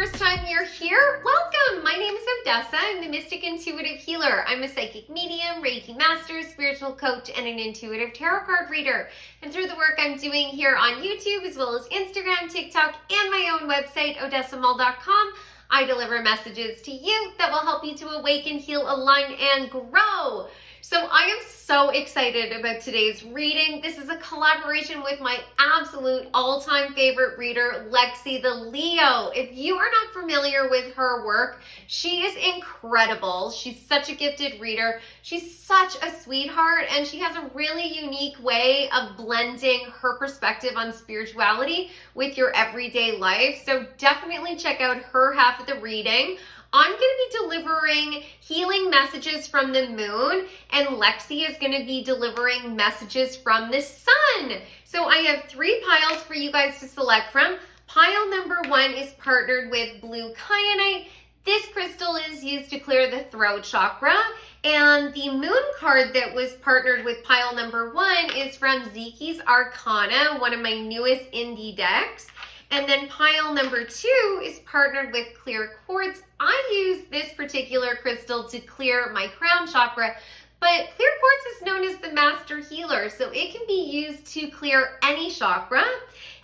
first time you're here, welcome! My name is Odessa. I'm the Mystic Intuitive Healer. I'm a psychic medium, Reiki master, spiritual coach, and an intuitive tarot card reader. And through the work I'm doing here on YouTube, as well as Instagram, TikTok, and my own website, odessamall.com, I deliver messages to you that will help you to awaken, heal, align, and grow. So I am so excited about today's reading. This is a collaboration with my absolute all-time favorite reader, Lexi The Leo. If you are not familiar with her work, she is incredible. She's such a gifted reader. She's such a sweetheart, and she has a really unique way of blending her perspective on spirituality with your everyday life. So definitely check out her half of the reading. I'm going to be delivering healing messages from the moon, and Lexi is going to be delivering messages from the sun. So I have 3 piles for you guys to select from. Pile number 1 is partnered with blue kyanite. This crystal is used to clear the throat chakra. And the moon card that was partnered with pile number 1 is from Ziki's Arcana, one of my newest indie decks. And then pile number 2 is partnered with clear quartz. I use this particular crystal to clear my crown chakra, but clear quartz is known as the master healer, so it can be used to clear any chakra.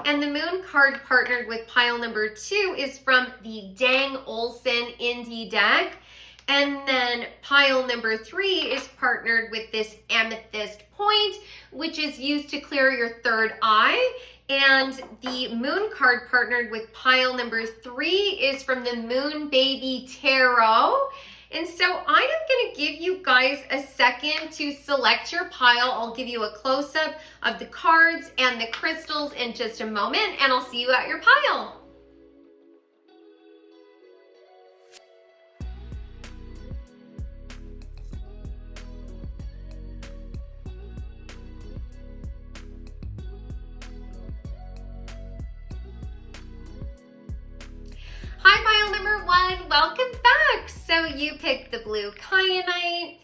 And the moon card partnered with pile number 2 is from the Dang Olsen indie deck. And then pile number 3 is partnered with this amethyst point, which is used to clear your third eye. And the moon card partnered with pile number 3 is from the Moon Baby Tarot. And so I am going to give you guys a second to select your pile. I'll give you a close-up of the cards and the crystals in just a moment, and I'll see you at your pile. Hi, pile number 1, welcome back. So you picked the blue kyanite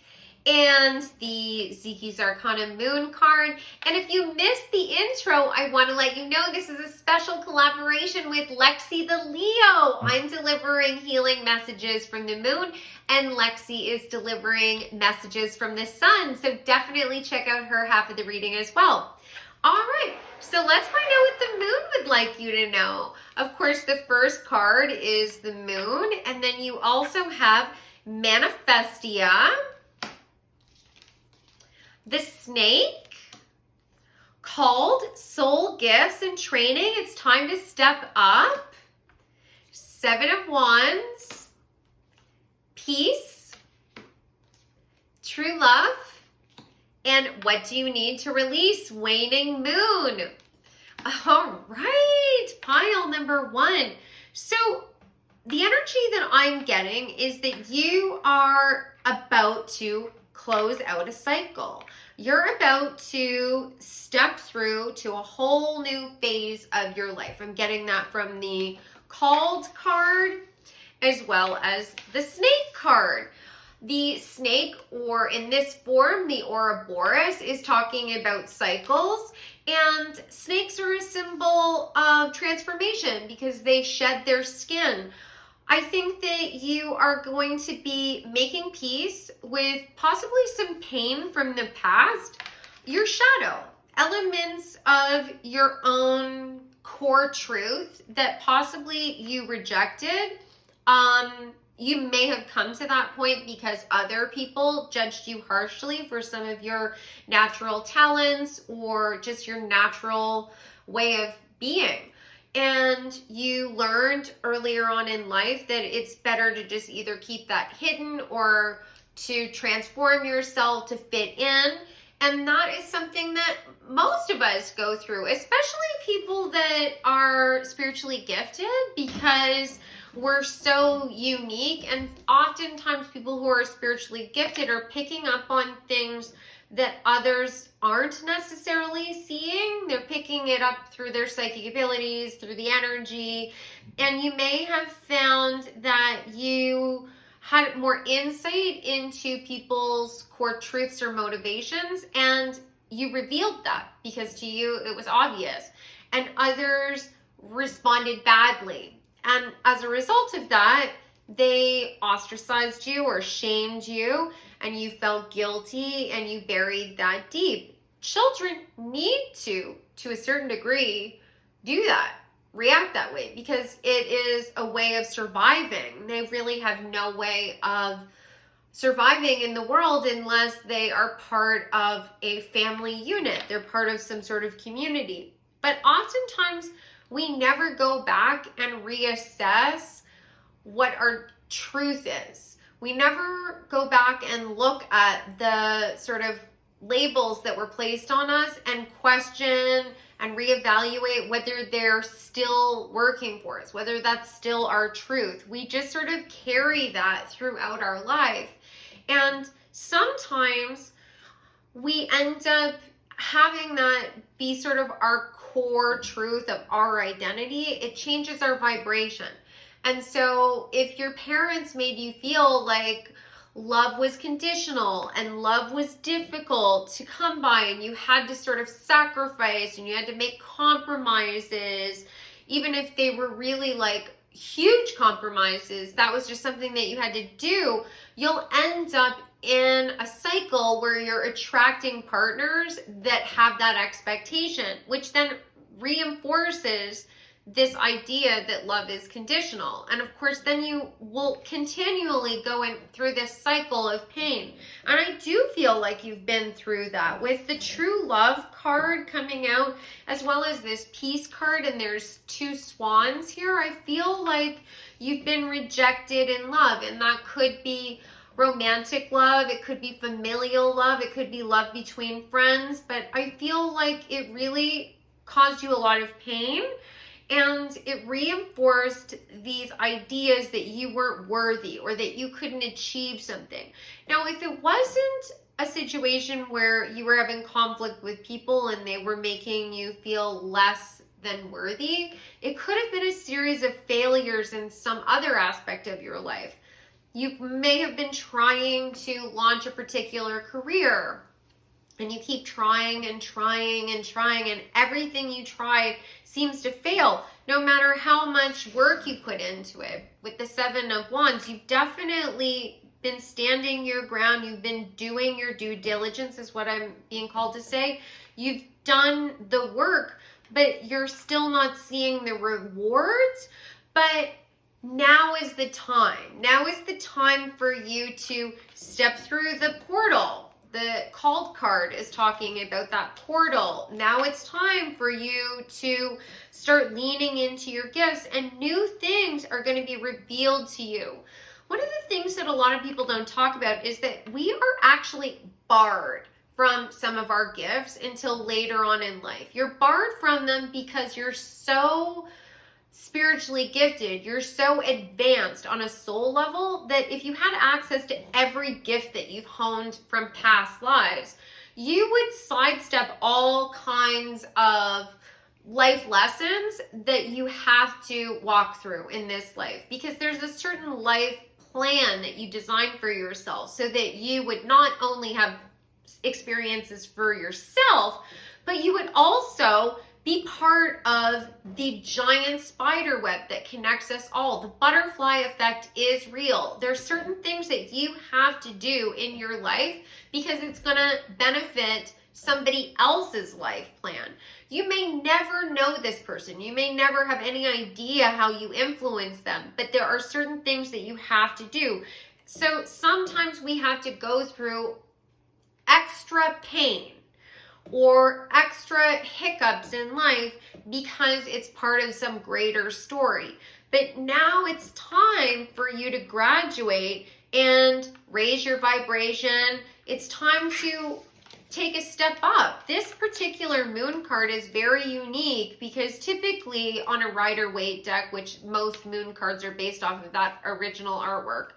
and the Ziki's Arcana moon card. And if you missed the intro, I want to let you know this is a special collaboration with Lexi The Leo. I'm delivering healing messages from the moon, and Lexi is delivering messages from the sun. So definitely check out her half of the reading as well. All right, so let's find out what the moon would like you to know. Of course, the first card is the moon, and then you also have Manifestia, the snake, called soul gifts and training. It's time to step up. 7 of Wands, peace, true love, and what do you need to release? Waning moon. All right, pile number 1. So the energy that I'm getting is that you are about to close out a cycle. You're about to step through to a whole new phase of your life. I'm getting that from the called card as well as the snake card. The snake, or in this form, the Ouroboros, is talking about cycles, and snakes are a symbol of transformation because they shed their skin. I think that you are going to be making peace with possibly some pain from the past, your shadow, elements of your own core truth that possibly you rejected. You may have come to that point because other people judged you harshly for some of your natural talents or just your natural way of being. And you learned earlier on in life that it's better to just either keep that hidden or to transform yourself to fit in. And that is something that most of us go through, especially people that are spiritually gifted, because we're so unique, and oftentimes people who are spiritually gifted are picking up on things that others aren't necessarily seeing. They're picking it up through their psychic abilities, through the energy, and you may have found that you had more insight into people's core truths or motivations, and you revealed that because to you it was obvious, and others responded badly. And as a result of that, they ostracized you or shamed you, and you felt guilty and you buried that deep. Children need to a certain degree, do that, react that way, because it is a way of surviving. They really have no way of surviving in the world unless they are part of a family unit. They're part of some sort of community. But oftentimes we never go back and reassess what our truth is. We never go back and look at the sort of labels that were placed on us and question and reevaluate whether they're still working for us, whether that's still our truth. We just sort of carry that throughout our life. And sometimes we end up having that be sort of our core truth of our identity. It changes our vibration. And so if your parents made you feel like love was conditional and love was difficult to come by, and you had to sort of sacrifice and you had to make compromises, even if they were really like huge compromises, that was just something that you had to do, you'll end up in a cycle where you're attracting partners that have that expectation, which then reinforces this idea that love is conditional. And of course, then you will continually go through this cycle of pain. And I do feel like you've been through that with the true love card coming out, as well as this peace card, and there's two swans here. I feel like you've been rejected in love, and that could be romantic love, it could be familial love, it could be love between friends, but I feel like it really caused you a lot of pain. And it reinforced these ideas that you weren't worthy or that you couldn't achieve something. Now, if it wasn't a situation where you were having conflict with people and they were making you feel less than worthy, it could have been a series of failures in some other aspect of your life. You may have been trying to launch a particular career, and you keep trying and trying and trying, and everything you try seems to fail, no matter how much work you put into it. With the Seven of Wands, you've definitely been standing your ground. You've been doing your due diligence, is what I'm being called to say. You've done the work, but you're still not seeing the rewards. But now is the time. Now is the time for you to step through the portal. The called card is talking about that portal. Now it's time for you to start leaning into your gifts, and new things are going to be revealed to you. One of the things that a lot of people don't talk about is that we are actually barred from some of our gifts until later on in life. You're barred from them because you're so spiritually gifted, you're so advanced on a soul level that if you had access to every gift that you've honed from past lives, you would sidestep all kinds of life lessons that you have to walk through in this life, because there's a certain life plan that you design for yourself so that you would not only have experiences for yourself, but you would also be part of the giant spider web that connects us all. The butterfly effect is real. There's certain things that you have to do in your life because it's going to benefit somebody else's life plan. You may never know this person. You may never have any idea how you influence them, but there are certain things that you have to do. So sometimes we have to go through extra pain or extra hiccups in life because it's part of some greater story. But now it's time for you to graduate and raise your vibration. It's time to take a step up. This particular moon card is very unique because typically on a Rider-Waite deck, which most moon cards are based off of that original artwork,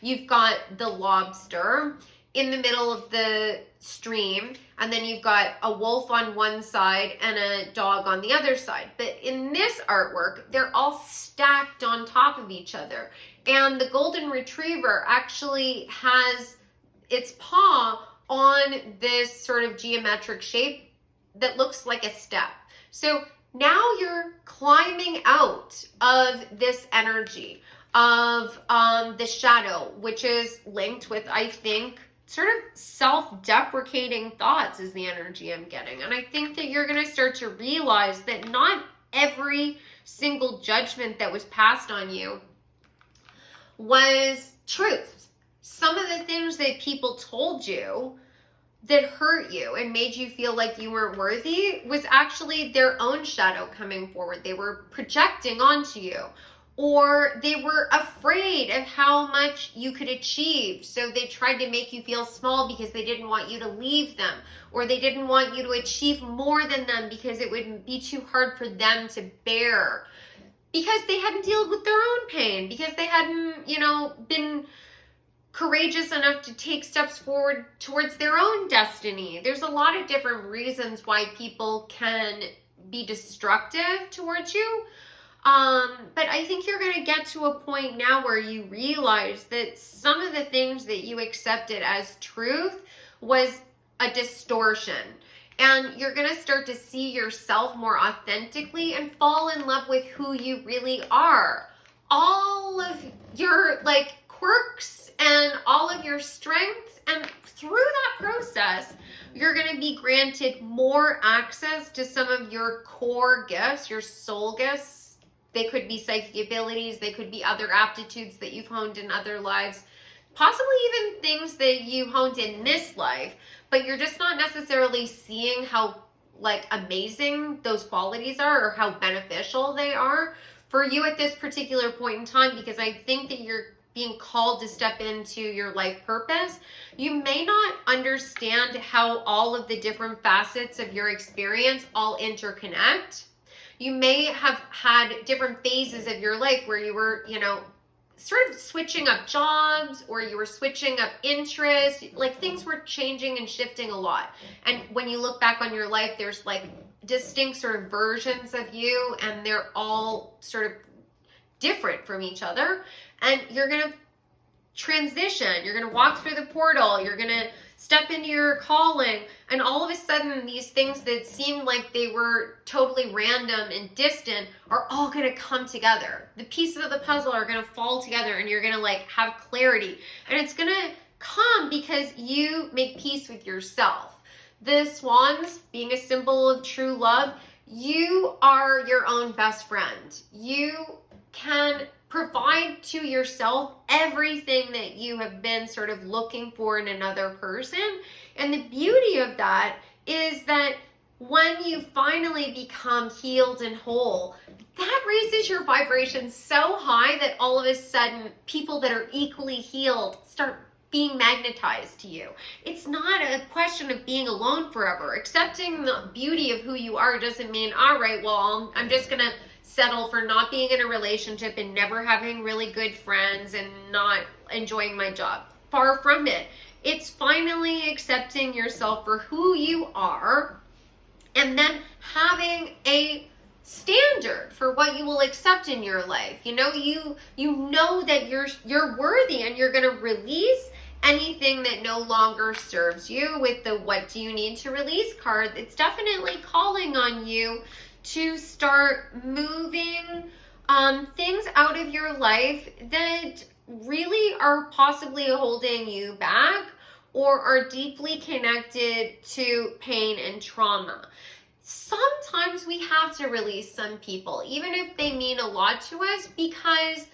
you've got the lobster in the middle of the stream, and then you've got a wolf on one side and a dog on the other side. But in this artwork, they're all stacked on top of each other. And the golden retriever actually has its paw on this sort of geometric shape that looks like a step. So Now you're climbing out of this energy of the shadow, which is linked with, I think, sort of self-deprecating thoughts is the energy I'm getting. And I think that you're going to start to realize that not every single judgment that was passed on you was truth. Some of the things that people told you that hurt you and made you feel like you weren't worthy was actually their own shadow coming forward. They were projecting onto you, or they were afraid of how much you could achieve. So they tried to make you feel small because they didn't want you to leave them, or they didn't want you to achieve more than them because it would be too hard for them to bear, because they hadn't dealt with their own pain, because they hadn't, been courageous enough to take steps forward towards their own destiny. There's a lot of different reasons why people can be destructive towards you. But I think you're going to get to a point now where you realize that some of the things that you accepted as truth was a distortion. And you're going to start to see yourself more authentically and fall in love with who you really are. All of your quirks and all of your strengths, and through that process you're going to be granted more access to some of your core gifts, your soul gifts. They could be psychic abilities, they could be other aptitudes that you've honed in other lives, possibly even things that you honed in this life, but you're just not necessarily seeing how amazing those qualities are or how beneficial they are for you at this particular point in time, because I think that you're being called to step into your life purpose. You may not understand how all of the different facets of your experience all interconnect. You may have had different phases of your life where you were, sort of switching up jobs, or you were switching up interests, things were changing and shifting a lot. And when you look back on your life, there's distinct sort of versions of you, and they're all sort of different from each other. And you're going to transition, you're going to walk through the portal, you're going to step into your calling, and all of a sudden these things that seemed like they were totally random and distant are all going to come together. The pieces of the puzzle are going to fall together, and you're going to have clarity, and it's going to come because you make peace with yourself. The swans being a symbol of true love, you are your own best friend. You can provide to yourself everything that you have been sort of looking for in another person. And the beauty of that is that when you finally become healed and whole, that raises your vibration so high that all of a sudden people that are equally healed start being magnetized to you. It's not a question of being alone forever. Accepting the beauty of who you are doesn't mean, all right, well, I'm just gonna settle for not being in a relationship and never having really good friends and not enjoying my job. Far from it. It's finally accepting yourself for who you are, and then having a standard for what you will accept in your life. You know that you're worthy, and you're going to release anything that no longer serves you with the what do you need to release card. It's definitely calling on you to start moving things out of your life that really are possibly holding you back or are deeply connected to pain and trauma. Sometimes we have to release some people, even if they mean a lot to us, because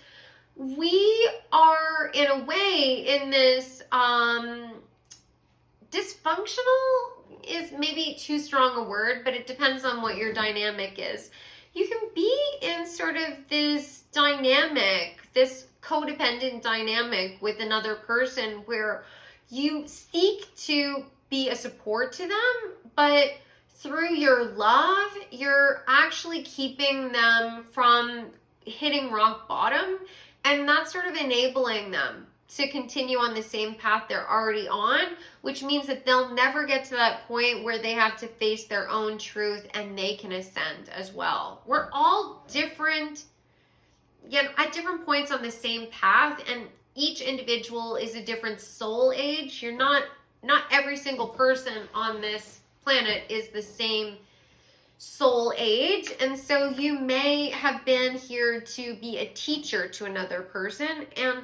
we are, in a way, in this dysfunctional is maybe too strong a word, but it depends on what your dynamic is. You can be in sort of this dynamic, this codependent dynamic with another person where you seek to be a support to them, but through your love, you're actually keeping them from hitting rock bottom, and that's sort of enabling them to continue on the same path they're already on, which means that they'll never get to that point where they have to face their own truth and they can ascend as well. We're all different, at different points on the same path, and each individual is a different soul age. Not every single person on this planet is the same soul age. And so you may have been here to be a teacher to another person, and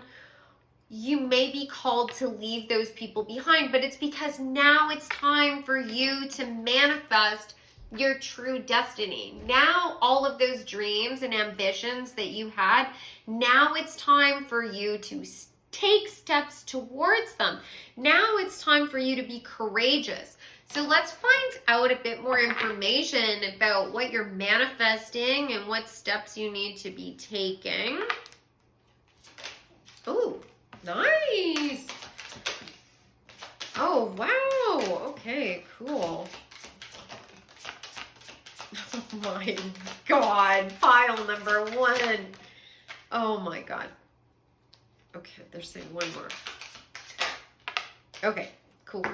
you may be called to leave those people behind, but it's because now it's time for you to manifest your true destiny. Now all of those dreams and ambitions that you had, now it's time for you to take steps towards them. Now it's time for you to be courageous. So let's find out a bit more information about what you're manifesting and what steps you need to be taking. Oh, nice. Oh, wow. Okay, cool. Oh my God. Pile number 1. Oh my God. Okay, they're saying one more. Okay, cool.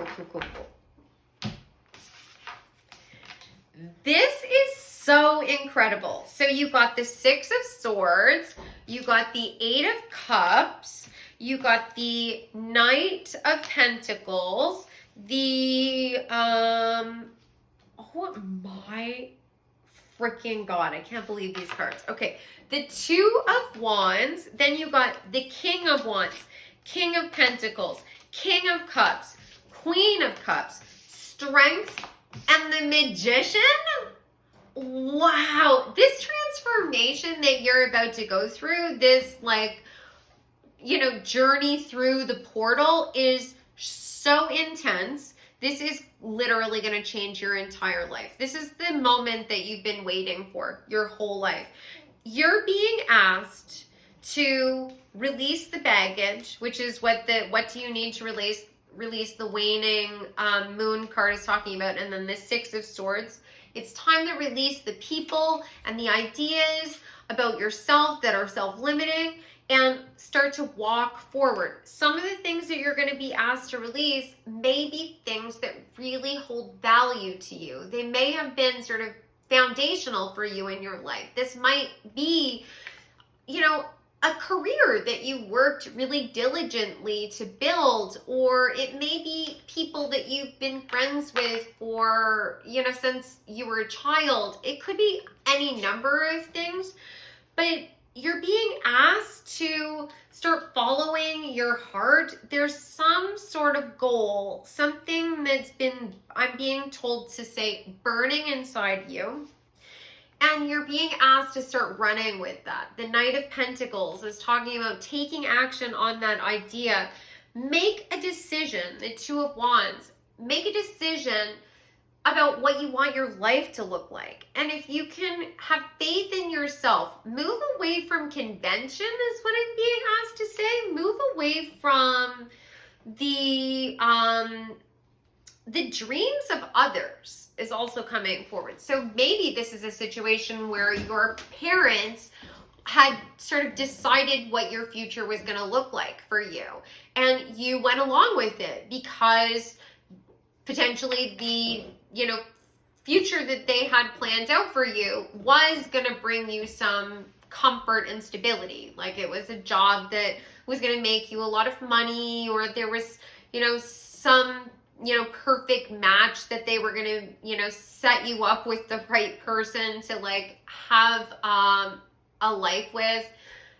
This is so incredible. So you got the 6 of Swords, you got the 8 of Cups, you got the Knight of Pentacles, the, oh my freaking God, I can't believe these cards. Okay, the 2 of Wands, then you got the King of Wands, King of Pentacles, King of Cups, Queen of Cups, Strength, and the Magician. Wow, this transformation that you're about to go through, this journey through the portal is so intense. This is literally going to change your entire life. This is the moment that you've been waiting for your whole life. You're being asked to release the baggage, which is what do you need to release the waning moon card is talking about, and then the 6 of Swords. It's time to release the people and the ideas about yourself that are self-limiting and start to walk forward. Some of the things that you're going to be asked to release may be things that really hold value to you. They may have been sort of foundational for you in your life. This might be, a career that you worked really diligently to build, or it may be people that you've been friends with for, since you were a child. It could be any number of things, but you're being asked to start following your heart. There's some sort of goal, something that's been, I'm being told to say, burning inside you. And you're being asked to start running with that. The Knight of Pentacles is talking about taking action on that idea. Make a decision. The 2 of Wands. Make a decision about what you want your life to look like. And if you can have faith in yourself, move away from convention is what I'm being asked to say. Move away from the dreams of others is also coming forward. So maybe this is a situation where your parents had sort of decided what your future was going to look like for you, and you went along with it because potentially the future that they had planned out for you was going to bring you some comfort and stability. Like it was a job that was going to make you a lot of money, or there was some perfect match that they were going to, set you up with the right person to have a life with,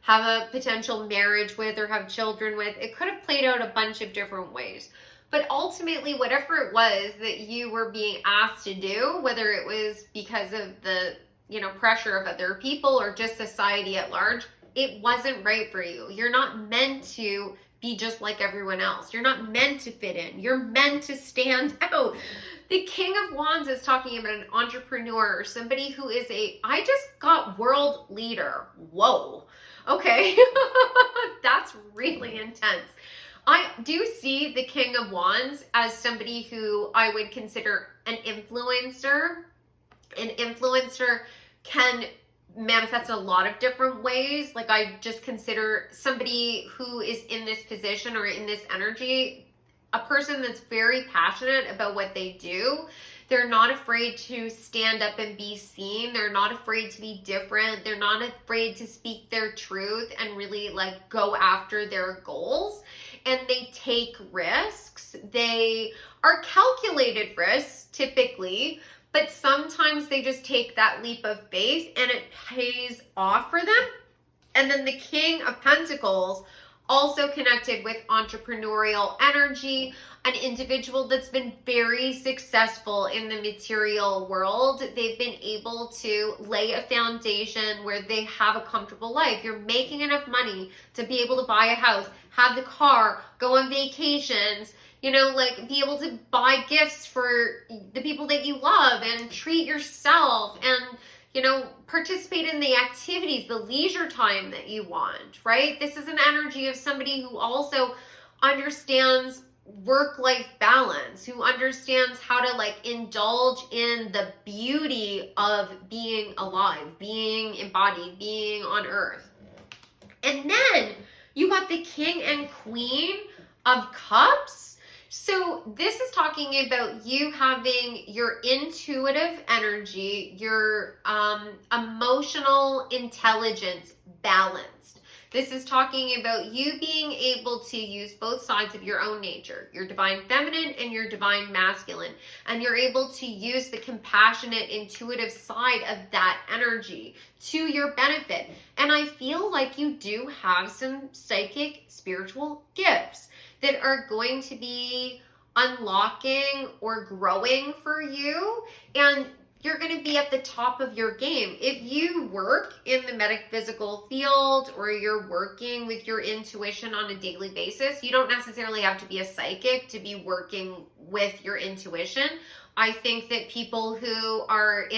have a potential marriage with, or have children with. It could have played out a bunch of different ways. But ultimately, whatever it was that you were being asked to do, whether it was because of the, pressure of other people or just society at large, it wasn't right for you. You're not meant to be just like everyone else. You're not meant to fit in. You're meant to stand out. The King of Wands is talking about an entrepreneur or somebody who is I just got world leader. Whoa. Okay. That's really intense. I do see the King of Wands as somebody who I would consider an influencer. An influencer can manifest in a lot of different ways. I just consider somebody who is in this position or in this energy a person that's very passionate about what they do. They're not afraid to stand up and be seen. They're not afraid to be different. They're not afraid to speak their truth and really go after their goals. And they take risks. They are calculated risks typically, but sometimes they just take that leap of faith and it pays off for them. And then the King of Pentacles also connected with entrepreneurial energy, an individual that's been very successful in the material world. They've been able to lay a foundation where they have a comfortable life. You're making enough money to be able to buy a house, have the car, go on vacations, like be able to buy gifts for the people that you love and treat yourself and participate in the activities, the leisure time that you want, right? This is an energy of somebody who also understands work-life balance, who understands how to indulge in the beauty of being alive, being embodied, being on earth. And then you got the King and Queen of Cups. So this is talking about you having your intuitive energy, your emotional intelligence balanced. This is talking about you being able to use both sides of your own nature, your divine feminine and your divine masculine. And you're able to use the compassionate, intuitive side of that energy to your benefit. And I feel like you do have some psychic, spiritual gifts that are going to be unlocking or growing for you, and you're going to be at the top of your game. If you work in the metaphysical field or you're working with your intuition on a daily basis, you don't necessarily have to be a psychic to be working with your intuition. I think that people who are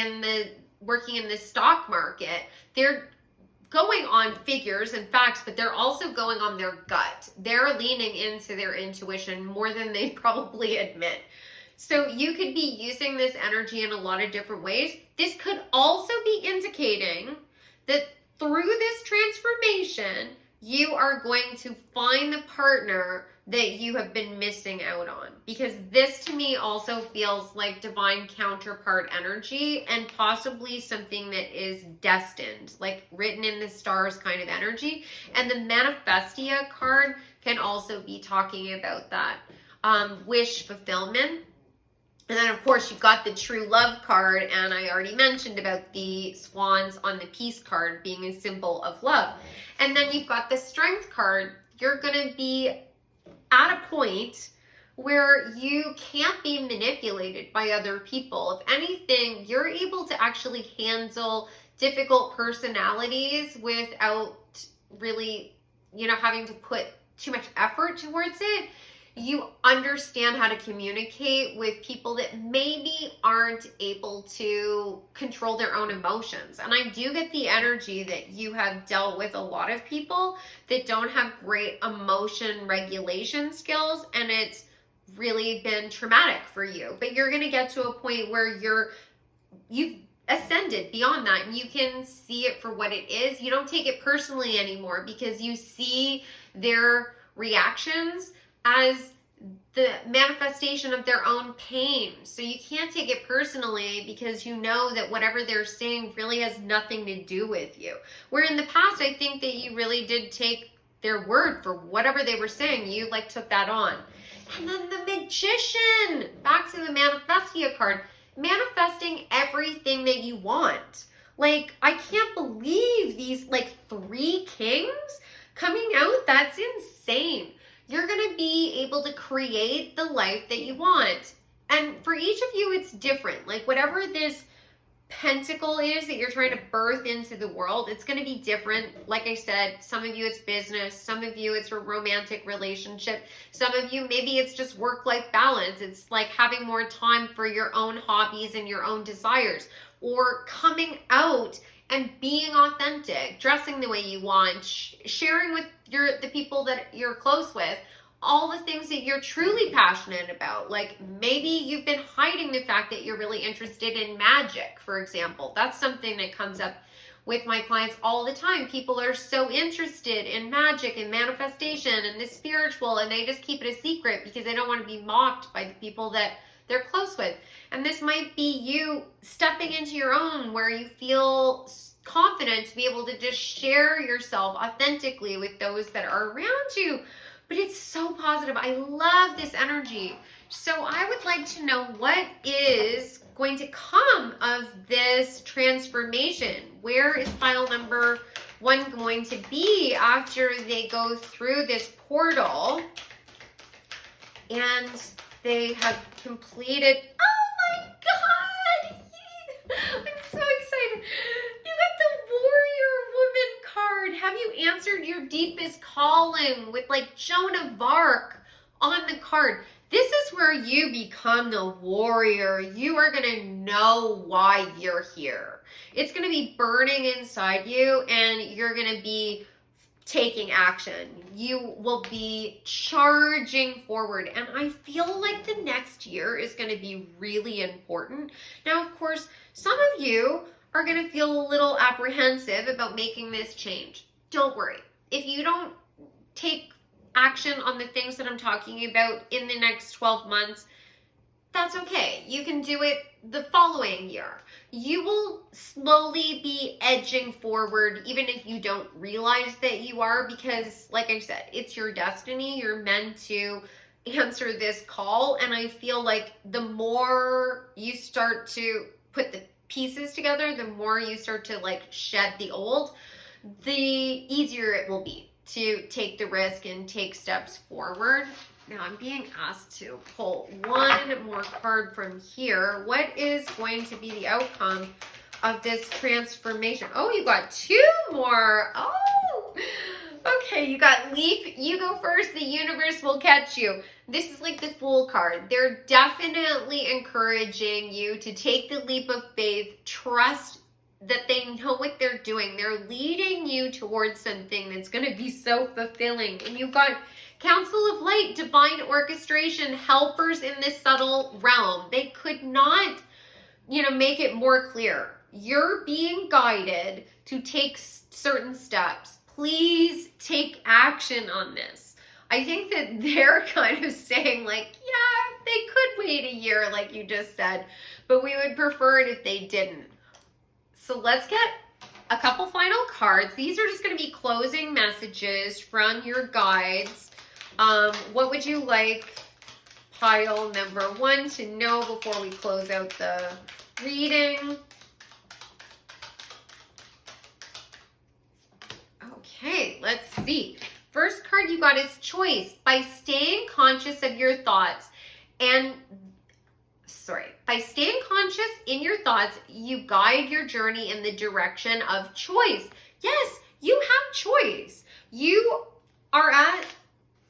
working in the stock market, they're going on figures and facts, but they're also going on their gut. They're leaning into their intuition more than they probably admit. So you could be using this energy in a lot of different ways. This could also be indicating that through this transformation, you are going to find the partner that you have been missing out on. Because this to me also feels like divine counterpart energy and possibly something that is destined, like written in the stars kind of energy. And the Manifestia card can also be talking about that wish fulfillment. And then, of course, you've got the True Love card, and I already mentioned about the swans on the Peace card being a symbol of love. And then you've got the Strength card. You're going to be at a point where you can't be manipulated by other people. If anything, you're able to actually handle difficult personalities without really, having to put too much effort towards it. You understand how to communicate with people that maybe aren't able to control their own emotions. And I do get the energy that you have dealt with a lot of people that don't have great emotion regulation skills, and it's really been traumatic for you. But you're going to get to a point where you've ascended beyond that, and you can see it for what it is. You don't take it personally anymore because you see their reactions as the manifestation of their own pain. So you can't take it personally because you know that whatever they're saying really has nothing to do with you. Where in the past, I think that you really did take their word for whatever they were saying. You took that on. And then the Magician, back to the Manifestia card, manifesting everything that you want. I can't believe these 3 kings coming out. That's insane. You're going to be able to create the life that you want. And for each of you, it's different. Whatever this pentacle is that you're trying to birth into the world, it's going to be different. Like I said, some of you it's business. Some of you it's a romantic relationship. Some of you, maybe it's just work-life balance. It's having more time for your own hobbies and your own desires. Or coming out and being authentic, dressing the way you want, sharing with the people that you're close with, all the things that you're truly passionate about. Maybe you've been hiding the fact that you're really interested in magic, for example. That's something that comes up with my clients all the time. People are so interested in magic and manifestation and the spiritual, and they just keep it a secret because they don't want to be mocked by the people that they're close with. And this might be you stepping into your own, where you feel confident to be able to just share yourself authentically with those that are around you. but it's so positive. I love this energy. So I would like to know what is going to come of this transformation. Where is pile number 1 going to be after they go through this portal and they have completed? Oh my God! I'm so excited. You got the Warrior Woman card. Have you answered your deepest calling with like Joan of Arc on the card? This is where you become the warrior. You are going to know why you're here. It's going to be burning inside you, and you're going to be taking action. You will be charging forward. And I feel like the next year is going to be really important. Now, of course, some of you are going to feel a little apprehensive about making this change. Don't worry. If you don't take action on the things that I'm talking about in the next 12 months, that's okay. You can do it the following year. You will slowly be edging forward, even if you don't realize that you are, because like I said, it's your destiny. You're meant to answer this call. And I feel like the more you start to put the pieces together, the more you start to like shed the old, the easier it will be to take the risk and take steps forward. Now I'm being asked to pull one more card from here. What is going to be the outcome of this transformation? Oh, you got 2 more. Oh, okay. You got Leaf. You go first. The universe will catch you. This is like the Fool card. They're definitely encouraging you to take the leap of faith, trust that they know what they're doing. They're leading you towards something that's going to be so fulfilling. And you've got Council of Light, divine orchestration, helpers in this subtle realm. They could not, make it more clear. You're being guided to take certain steps. Please take action on this. I think that they're kind of saying like, yeah, they could wait a year like you just said, but we would prefer it if they didn't. So let's get a couple final cards. These are just going to be closing messages from your guides. What would you like pile number 1 to know before we close out the reading? Okay, let's see. First card you got is choice. By staying conscious of your thoughts by staying conscious in your thoughts, you guide your journey in the direction of choice. Yes, you have choice. You are at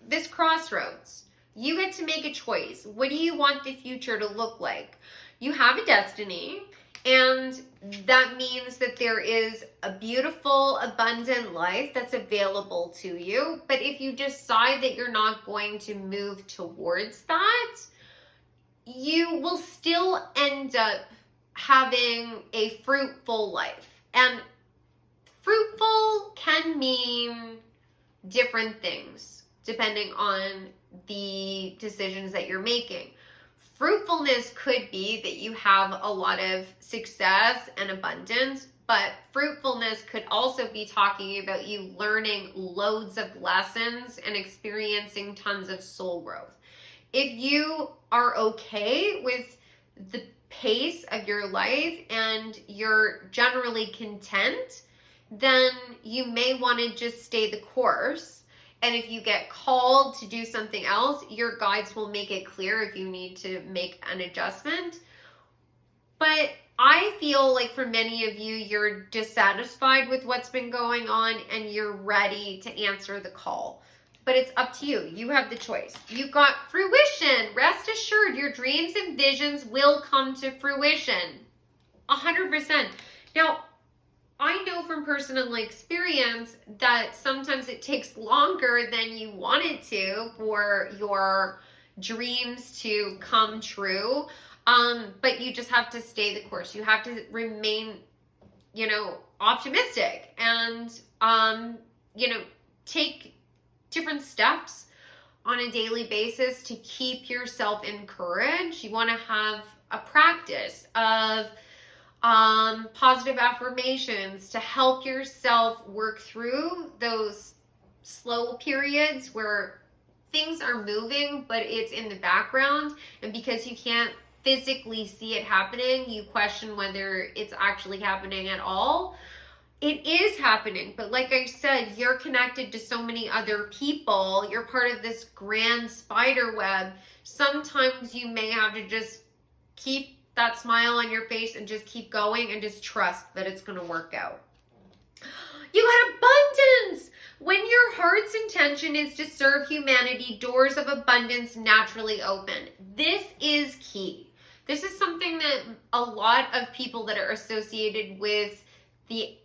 this crossroads. You get to make a choice. What do you want the future to look like? You have a destiny, and that means that there is a beautiful, abundant life that's available to you. But if you decide that you're not going to move towards that, you will still end up having a fruitful life. And fruitful can mean different things depending on the decisions that you're making. Fruitfulness could be that you have a lot of success and abundance, but fruitfulness could also be talking about you learning loads of lessons and experiencing tons of soul growth. If you are okay with the pace of your life and you're generally content, then you may want to just stay the course. And if you get called to do something else, your guides will make it clear if you need to make an adjustment. But I feel like for many of you, you're dissatisfied with what's been going on and you're ready to answer the call. But it's up to you. You have the choice. You got fruition. Rest assured, your dreams and visions will come to fruition. 100%. Now, I know from personal experience that sometimes it takes longer than you want it to for your dreams to come true. But you just have to stay the course. You have to remain, optimistic and, take different steps on a daily basis to keep yourself encouraged. You want to have a practice of positive affirmations to help yourself work through those slow periods where things are moving, but it's in the background. And because you can't physically see it happening, you question whether it's actually happening at all. It is happening, but like I said, you're connected to so many other people. You're part of this grand spider web. Sometimes you may have to just keep that smile on your face and just keep going and just trust that it's going to work out. You got abundance! When your heart's intention is to serve humanity, doors of abundance naturally open. This is key. This is something that a lot of people that are associated with the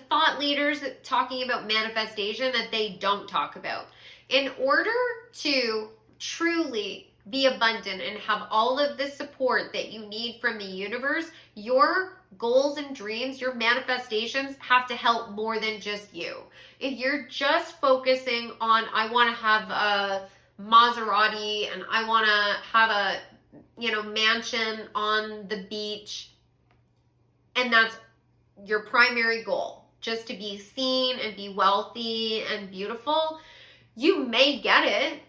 thought leaders talking about manifestation, that they don't talk about. In order to truly be abundant and have all of the support that you need from the universe, your goals and dreams, your manifestations have to help more than just you. If you're just focusing on, I want to have a Maserati and I want to have a mansion on the beach, and that's your primary goal, just to be seen and be wealthy and beautiful, you may get it,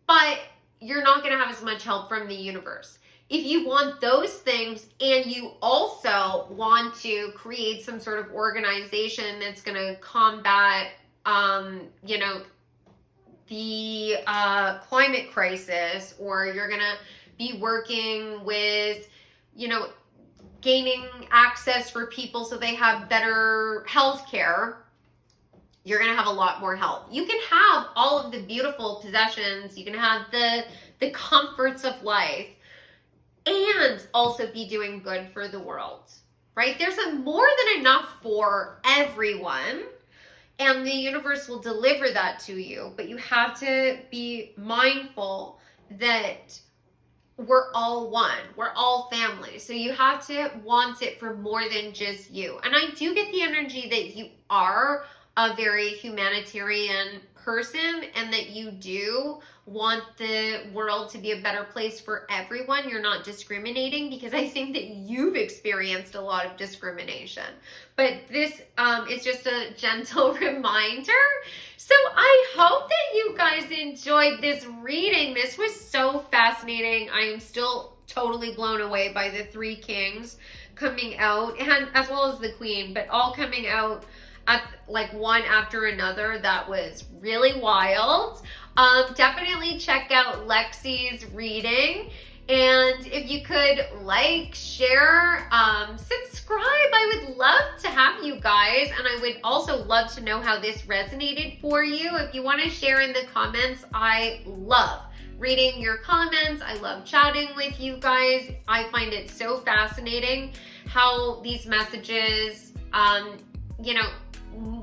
but you're not going to have as much help from the universe. If you want those things and you also want to create some sort of organization that's going to combat, the climate crisis, or you're going to be working with, gaining access for people so they have better health care, you're going to have a lot more help. You can have all of the beautiful possessions, you can have the comforts of life, and also be doing good for the world, right? There's more than enough for everyone, and the universe will deliver that to you. But you have to be mindful that we're all one. We're all family. So you have to want it for more than just you. And I do get the energy that you are a very humanitarian person and that you do want the world to be a better place for everyone. You're not discriminating, because I think that you've experienced a lot of discrimination. But this is just a gentle reminder. So I hope that you guys enjoyed this reading. This was so fascinating. I am still totally blown away by the three kings coming out, and as well as the queen, but all coming out at like one after another. That was really wild. Definitely check out Lexi's reading. And if you could like, share, subscribe, I would love to have you guys. And I would also love to know how this resonated for you. If you want to share in the comments, I love reading your comments. I love chatting with you guys. I find it so fascinating how these messages,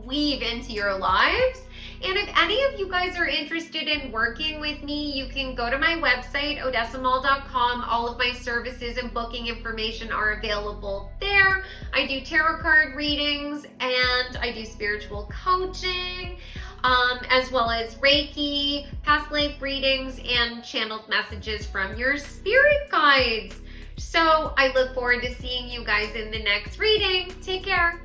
weave into your lives. And if any of you guys are interested in working with me, you can go to my website, odessamall.com. All of my services and booking information are available there. I do tarot card readings and I do spiritual coaching, as well as Reiki, past life readings, and channeled messages from your spirit guides. So I look forward to seeing you guys in the next reading. Take care.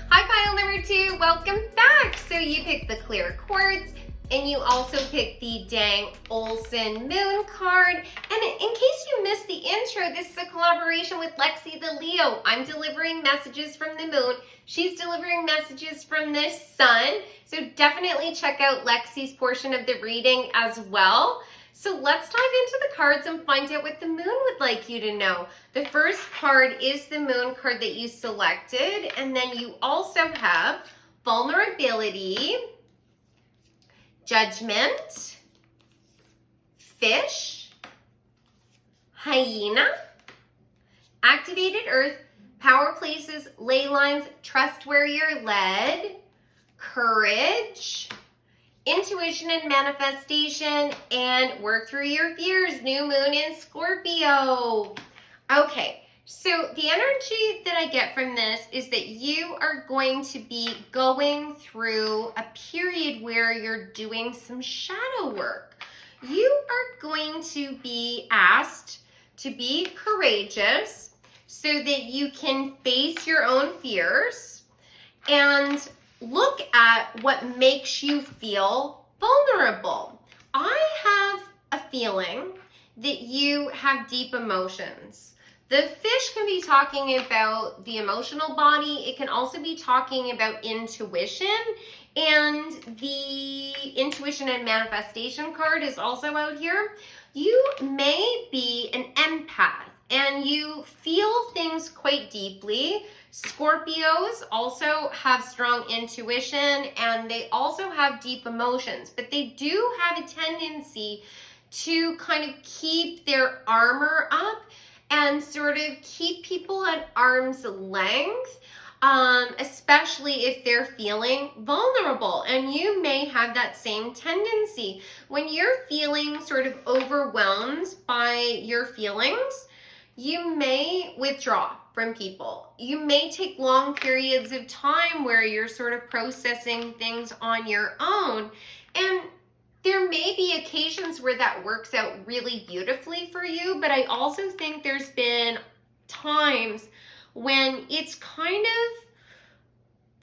Hi, pile number 2, welcome back. So you picked the clear quartz, and you also picked the Dang Olsen moon card. And in case you missed the intro, this is a collaboration with Lexi The Leo. I'm delivering messages from the moon. She's delivering messages from the sun. So definitely check out Lexi's portion of the reading as well. So let's dive into the cards and find out what the moon would like you to know. The first card is the moon card that you selected, and then you also have vulnerability, judgment, fish, hyena, activated earth, power places, ley lines, trust where you're led, courage, intuition and manifestation, and work through your fears, new moon in Scorpio. Okay, so the energy that I get from this is that you are going to be going through a period where you're doing some shadow work. You are going to be asked to be courageous so that you can face your own fears. And look at what makes you feel vulnerable. I have a feeling that you have deep emotions. The fish can be talking about the emotional body. It can also be talking about intuition. And the intuition and manifestation card is also out here. You may be an empath and you feel things quite deeply. Scorpios also have strong intuition and they also have deep emotions, but they do have a tendency to kind of keep their armor up and sort of keep people at arm's length, especially if they're feeling vulnerable. And you may have that same tendency. When you're feeling sort of overwhelmed by your feelings, you may withdraw from people. You may take long periods of time where you're sort of processing things on your own. And there may be occasions where that works out really beautifully for you, but I also think there's been times when it's kind of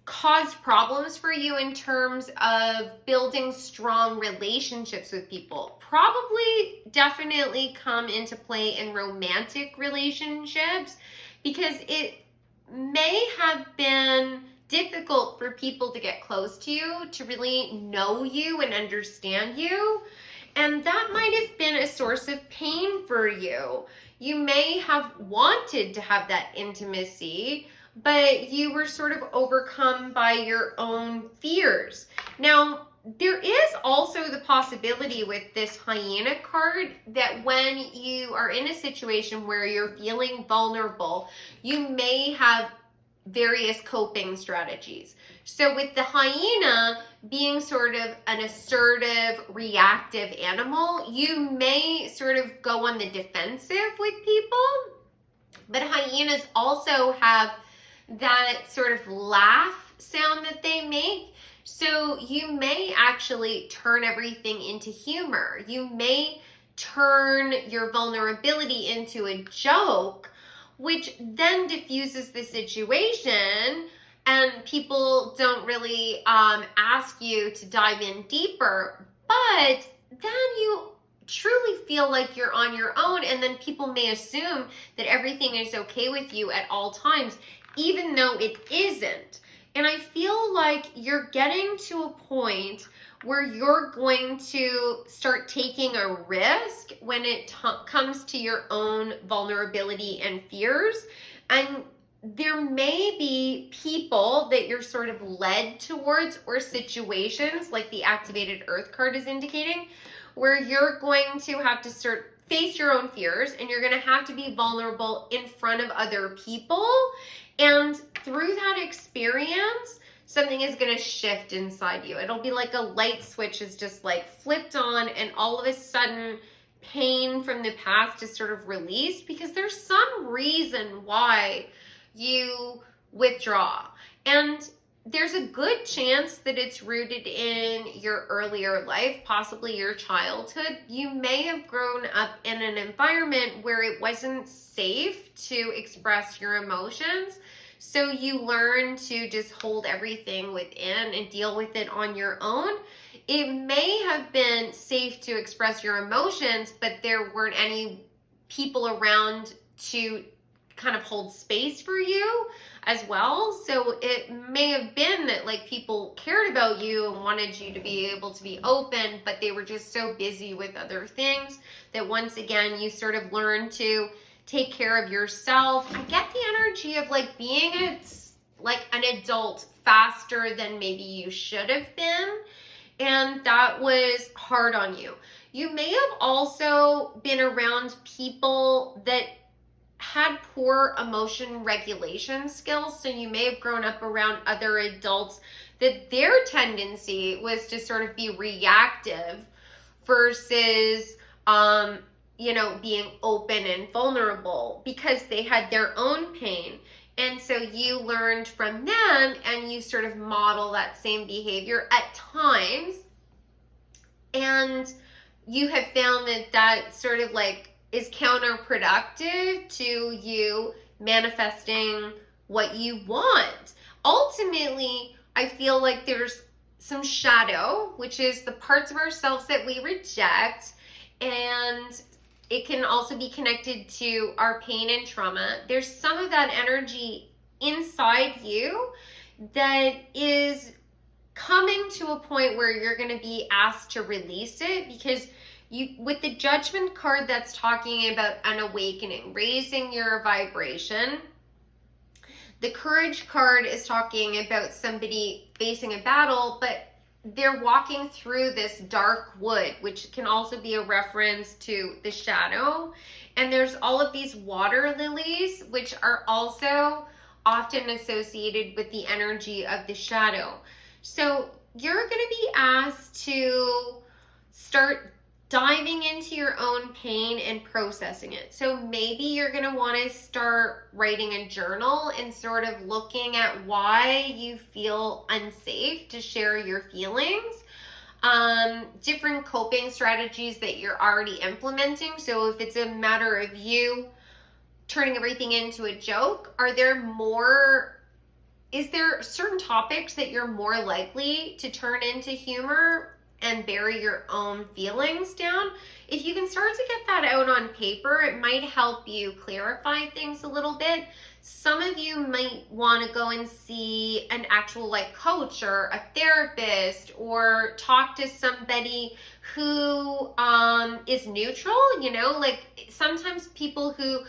caused problems for you in terms of building strong relationships with people. Probably definitely come into play in romantic relationships because it may have been difficult for people to get close to you, to really know you and understand you. And that might have been a source of pain for you. You may have wanted to have that intimacy, but you were sort of overcome by your own fears. Now, there is also the possibility with this hyena card that when you are in a situation where you're feeling vulnerable, you may have various coping strategies. So with the hyena being sort of an assertive, reactive animal, you may sort of go on the defensive with people. But hyenas also have that sort of laugh sound that they make. So you may actually turn everything into humor. You may turn your vulnerability into a joke, which then diffuses the situation and people don't really ask you to dive in deeper. But then you truly feel like you're on your own, and then people may assume that everything is okay with you at all times, even though it isn't. And I feel like you're getting to a point where you're going to start taking a risk when it comes to your own vulnerability and fears. And there may be people that you're sort of led towards, or situations like the activated earth card is indicating, where you're going to have to face your own fears and you're going to have to be vulnerable in front of other people. And through that experience, something is going to shift inside you. It'll be like a light switch is just like flipped on, and all of a sudden pain from the past is sort of released because there's some reason why you withdraw. And there's a good chance that it's rooted in your earlier life, possibly your childhood. You may have grown up in an environment where it wasn't safe to express your emotions. So you learn to just hold everything within and deal with it on your own. It may have been safe to express your emotions, but there weren't any people around to kind of hold space for you as well. So it may have been that like people cared about you and wanted you to be able to be open, but they were just so busy with other things that once again you sort of learn to take care of yourself. I get the energy of like being like an adult faster than maybe you should have been, and that was hard on you. You may have also been around people that had poor emotion regulation skills. So you may have grown up around other adults that their tendency was to sort of be reactive versus, being open and vulnerable because they had their own pain. And so you learned from them and you sort of model that same behavior at times. And you have found that that sort of like is counterproductive to you manifesting what you want. Ultimately, I feel like there's some shadow, which is the parts of ourselves that we reject, and it can also be connected to our pain and trauma. There's some of that energy inside you that is coming to a point where you're going to be asked to release it, because you, with the Judgment card, that's talking about an awakening, raising your vibration. The Courage card is talking about somebody facing a battle, but they're walking through this dark wood, which can also be a reference to the shadow. And there's all of these water lilies, which are also often associated with the energy of the shadow. So you're going to be asked to start diving into your own pain and processing it. So maybe you're going to want to start writing a journal and sort of looking at why you feel unsafe to share your feelings. Different coping strategies that you're already implementing. So if it's a matter of you turning everything into a joke, is there certain topics that you're more likely to turn into humor and bury your own feelings down? If you can start to get that out on paper, it might help you clarify things a little bit. Some of you might want to go and see an actual coach or a therapist, or talk to somebody who is neutral. Sometimes people who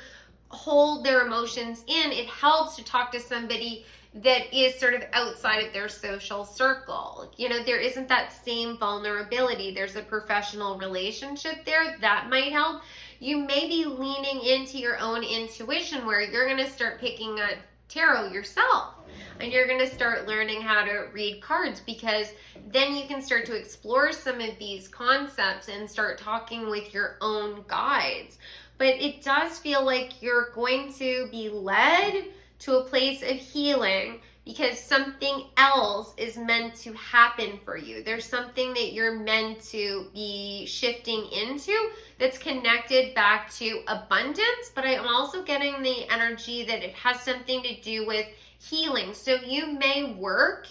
hold their emotions in, it helps to talk to somebody that is sort of outside of their social circle. There isn't that same vulnerability. There's a professional relationship there that might help. You may be leaning into your own intuition, where you're going to start picking a tarot yourself, and you're going to start learning how to read cards, because then you can start to explore some of these concepts and start talking with your own guides. But it does feel like you're going to be led to a place of healing, because something else is meant to happen for you. There's something that you're meant to be shifting into that's connected back to abundance, but I'm also getting the energy that it has something to do with healing. So you may work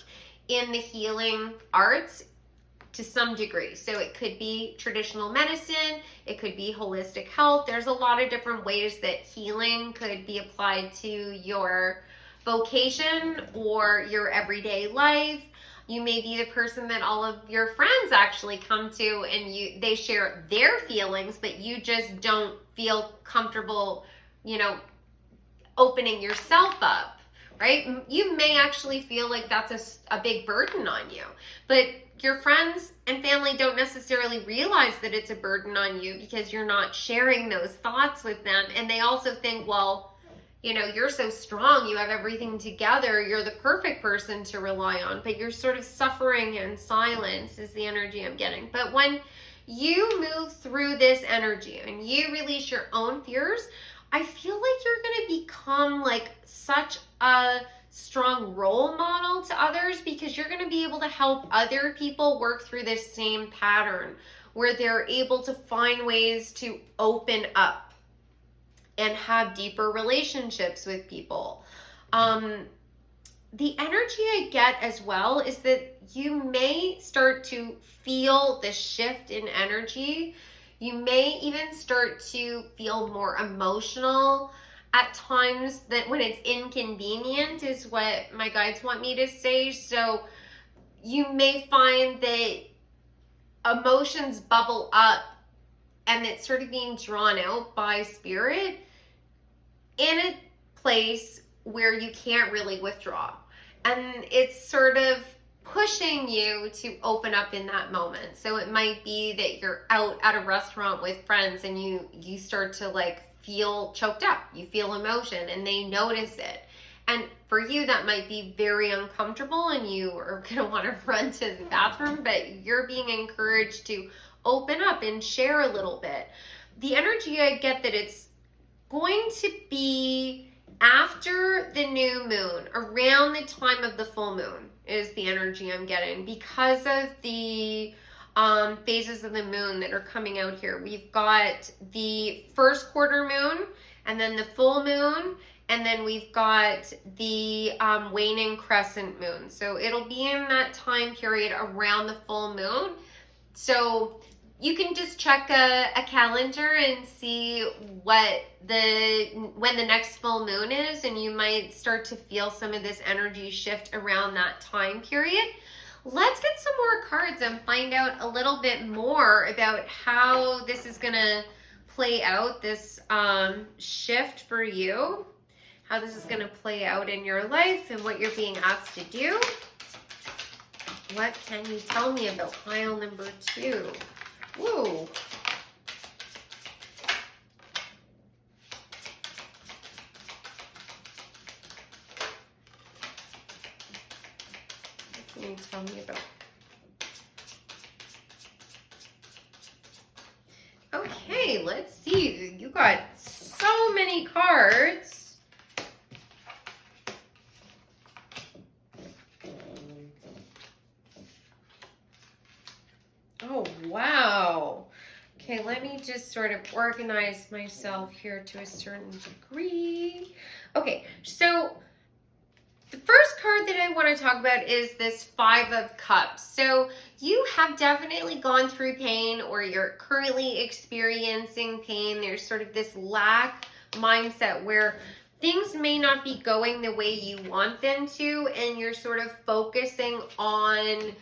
in the healing arts to some degree. So it could be traditional medicine, it could be holistic health. There's a lot of different ways that healing could be applied to your vocation or your everyday life. You may be the person that all of your friends actually come to, and they share their feelings, but you just don't feel comfortable, opening yourself up, right? You may actually feel like that's a big burden on you, but your friends and family don't necessarily realize that it's a burden on you, because you're not sharing those thoughts with them. And they also think, well, you're so strong, you have everything together, you're the perfect person to rely on, but you're sort of suffering in silence is the energy I'm getting. But when you move through this energy and you release your own fears, I feel like you're going to become such a strong role model to others, because you're going to be able to help other people work through this same pattern, where they're able to find ways to open up and have deeper relationships with people. The energy I get as well is that you may start to feel the shift in energy. You may even start to feel more emotional at times, that when it's inconvenient is what my guides want me to say. So you may find that emotions bubble up, and it's sort of being drawn out by spirit in a place where you can't really withdraw. And it's sort of pushing you to open up in that moment. So it might be that you're out at a restaurant with friends, and you start to feel choked up, you feel emotion, and they notice it. And for you, that might be very uncomfortable, and you are going to want to run to the bathroom, but you're being encouraged to open up and share a little bit. The energy I get that it's going to be after the new moon, around the time of the full moon is the energy I'm getting, because of the phases of the moon that are coming out here. We've got the first quarter moon, and then the full moon, And then we've got the waning crescent moon. So it'll be in that time period around the full moon. So you can just check a calendar and see when the next full moon is, and you might start to feel some of this energy shift around that time period. Let's get some more cards and find out a little bit more about how this is going to play out, this shift for you, how this is going to play out in your life and what you're being asked to do. What can you tell me about pile number 2? Whoa. What can you tell me about? Okay, let's see. You got so many cards. Oh, wow. Okay, let me just sort of organize myself here to a certain degree. Okay, so the first card that I want to talk about is this 5 of Cups. So you have definitely gone through pain, or you're currently experiencing pain. There's sort of this lack mindset where things may not be going the way you want them to, and you're sort of focusing on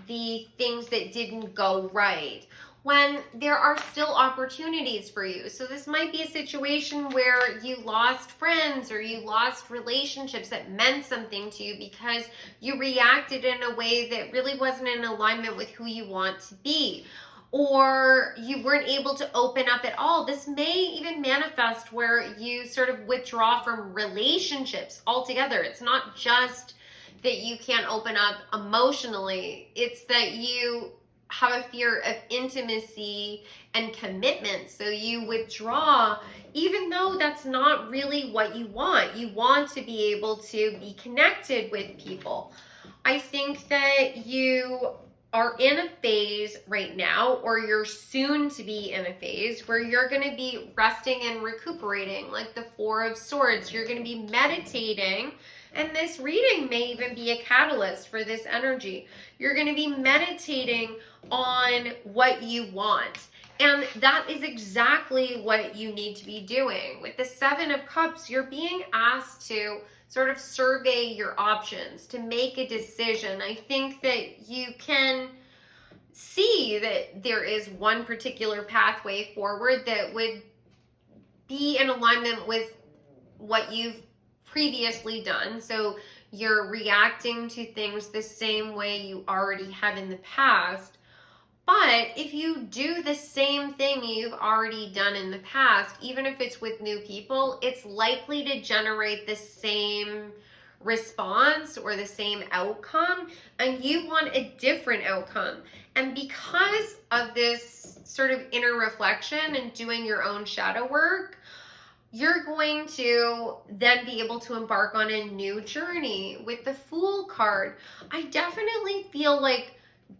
the things that didn't go right, when there are still opportunities for you. So this might be a situation where you lost friends or you lost relationships that meant something to you because you reacted in a way that really wasn't in alignment with who you want to be, or you weren't able to open up at all. This may even manifest where you sort of withdraw from relationships altogether. It's not just that you can't open up emotionally, it's that you have a fear of intimacy and commitment, so you withdraw, even though that's not really what you want. You want to be able to be connected with people. I think that you are in a phase right now, or you're soon to be in a phase where you're going to be resting and recuperating, like the 4 of Swords. You're going to be meditating, and this reading may even be a catalyst for this energy. You're going to be meditating on what you want. And that is exactly what you need to be doing. With the 7 of Cups, you're being asked to sort of survey your options, to make a decision. I think that you can see that there is one particular pathway forward that would be in alignment with what you've previously done. So you're reacting to things the same way you already have in the past. But if you do the same thing you've already done in the past, even if it's with new people, it's likely to generate the same response or the same outcome, and you want a different outcome. And because of this sort of inner reflection and doing your own shadow work, you're going to then be able to embark on a new journey. With the Fool card, I definitely feel like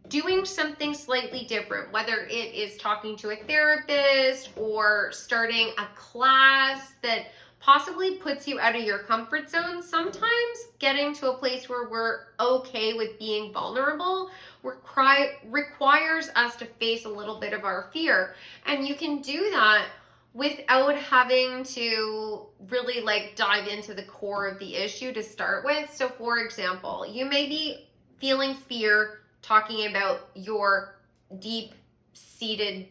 doing something slightly different, whether it is talking to a therapist or starting a class that possibly puts you out of your comfort zone. Sometimes getting to a place where we're okay with being vulnerable requires us to face a little bit of our fear. And you can do that without having to really dive into the core of the issue to start with. So for example, you may be feeling fear talking about your deep-seated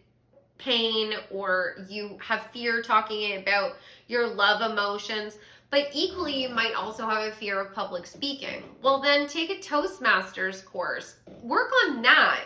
pain, or you have fear talking about your love emotions, but equally you might also have a fear of public speaking. Well, then take a Toastmasters course. Work on that,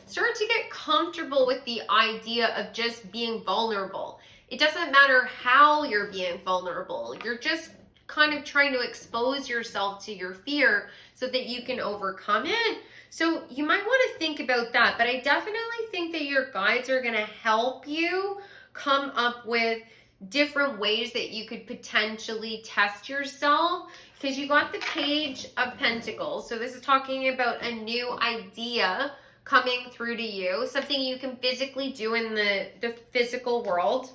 Start to get comfortable with the idea of just being vulnerable. It doesn't matter how you're being vulnerable. You're just kind of trying to expose yourself to your fear so that you can overcome it. So you might want to think about that, but I definitely think that your guides are going to help you come up with different ways that you could potentially test yourself, because you got the Page of Pentacles. So this is talking about a new idea coming through to you, something you can physically do in the physical world.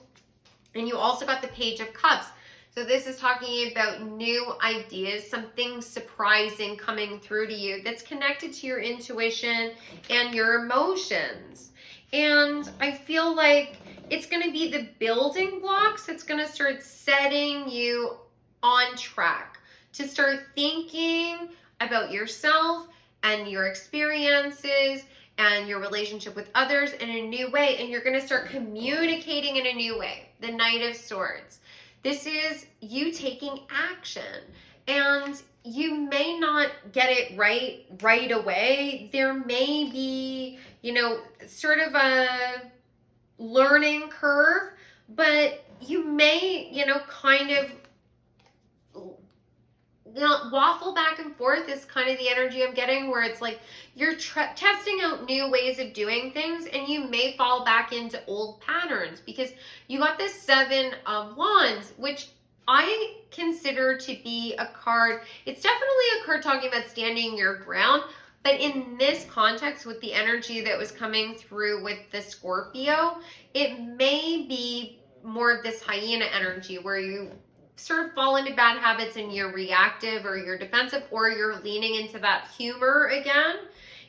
And you also got the Page of Cups. So this is talking about new ideas, something surprising coming through to you that's connected to your intuition and your emotions. And I feel like it's going to be the building blocks that's going to start setting you on track to start thinking about yourself and your experiences and your relationship with others in a new way. And you're going to start communicating in a new way. The Knight of Swords. This is you taking action, and you may not get it right away. There may be, sort of a learning curve, but you may, kind of waffle back and forth is kind of the energy I'm getting, where it's like you're testing out new ways of doing things, and you may fall back into old patterns because you got this Seven of Wands, which I consider to be a card. It's definitely a card talking about standing your ground, but in this context, with the energy that was coming through with the Scorpio, it may be more of this hyena energy where you sort of fall into bad habits and you're reactive or you're defensive, or you're leaning into that humor again.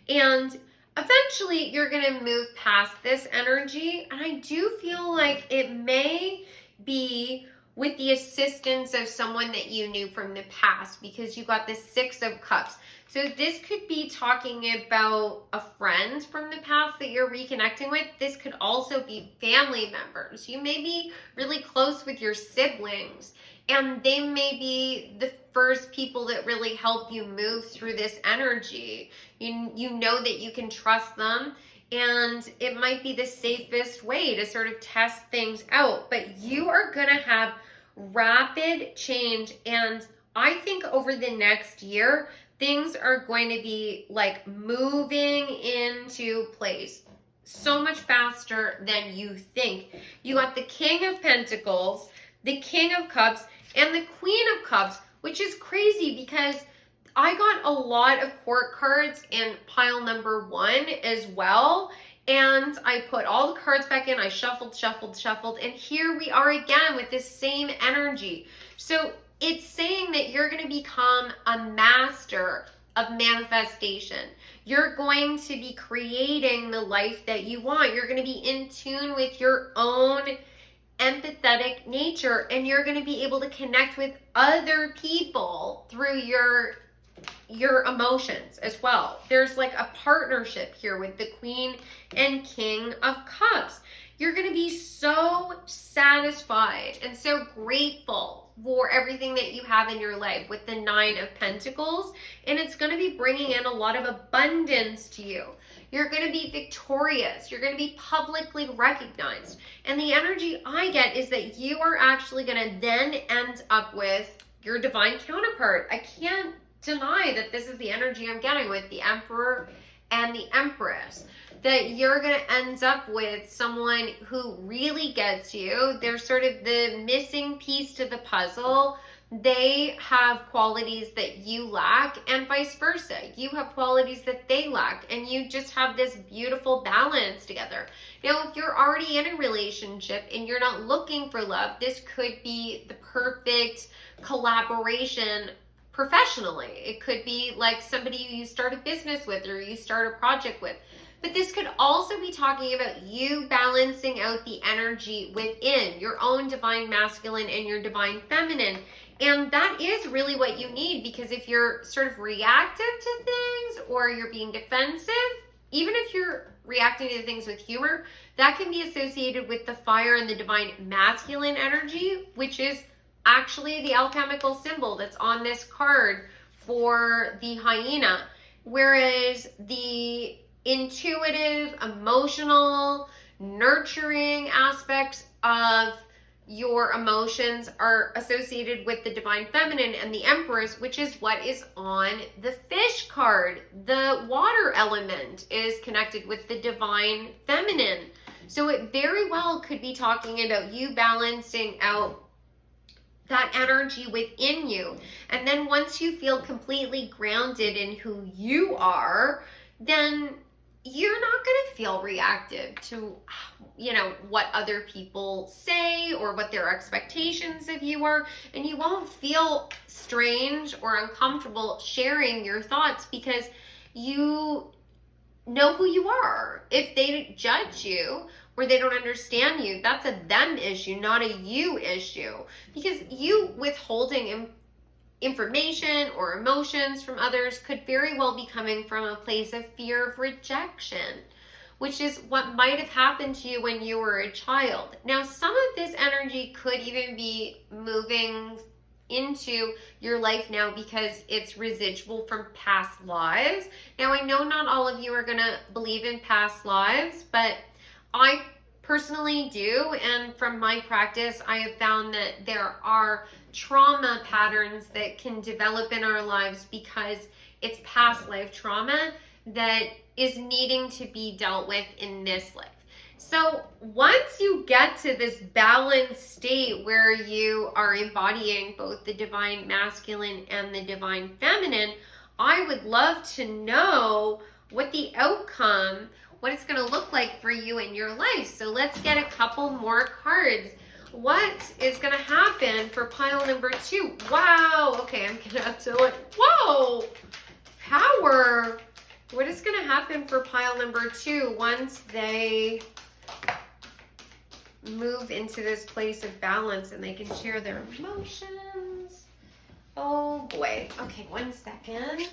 And eventually you're going to move past this energy. And I do feel like it may be with the assistance of someone that you knew from the past, because you got the Six of Cups. So this could be talking about a friend from the past that you're reconnecting with. This could also be family members. You may be really close with your siblings, and they may be the first people that really help you move through this energy. You know that you can trust them, and it might be the safest way to sort of test things out. But you are going to have rapid change, and I think over the next year, things are going to be like moving into place so much faster than you think. You got the King of Pentacles, the King of Cups, and the Queen of Cups, which is crazy because I got a lot of court cards in pile number 1 as well. And I put all the cards back in. I shuffled, and here we are again with this same energy. So it's saying that you're going to become a master of manifestation. You're going to be creating the life that you want. You're going to be in tune with your own empathetic nature, and you're going to be able to connect with other people through your emotions as well. There's like a partnership here with the Queen and King of Cups. You're going to be so satisfied and so grateful for everything that you have in your life with the Nine of Pentacles, and it's going to be bringing in a lot of abundance to you. You're going to be victorious. You're going to be publicly recognized. And the energy I get is that you are actually going to then end up with your divine counterpart. I can't deny that this is the energy I'm getting with the Emperor and the Empress, that you're going to end up with someone who really gets you. They're sort of the missing piece to the puzzle. They have qualities that you lack, and vice versa. You have qualities that they lack, and you just have this beautiful balance together. Now, if you're already in a relationship and you're not looking for love, this could be the perfect collaboration professionally. It could be like somebody you start a business with or you start a project with. But this could also be talking about you balancing out the energy within your own divine masculine and your divine feminine. And that is really what you need, because if you're sort of reactive to things or you're being defensive, even if you're reacting to things with humor, that can be associated with the fire and the divine masculine energy, which is actually the alchemical symbol that's on this card for the hyena. Whereas the intuitive, emotional, nurturing aspects of your emotions are associated with the divine feminine and the Empress, which is what is on the fish card. The water element is connected with the divine feminine. So it very well could be talking about you balancing out that energy within you. And then once you feel completely grounded in who you are, then you're not going to feel reactive to what other people say or what their expectations of you are. And you won't feel strange or uncomfortable sharing your thoughts because you know who you are. If they judge you or they don't understand you, that's a them issue, not a you issue. Because you withholding information or emotions from others could very well be coming from a place of fear of rejection, which is what might have happened to you when you were a child. Now, some of this energy could even be moving into your life now because it's residual from past lives. Now, I know not all of you are going to believe in past lives, but I personally do. And from my practice, I have found that there are trauma patterns that can develop in our lives because it's past life trauma that is needing to be dealt with in this life. So once you get to this balanced state where you are embodying both the divine masculine and the divine feminine, I would love to know what the outcome, what it's going to look like for you in your life. So let's get a couple more cards. What is going to happen for pile number 2? Wow. Okay, I'm going to have to look. Whoa. Power. What is going to happen for pile number 2 once they move into this place of balance and they can share their emotions? Oh boy. Okay, 1 second.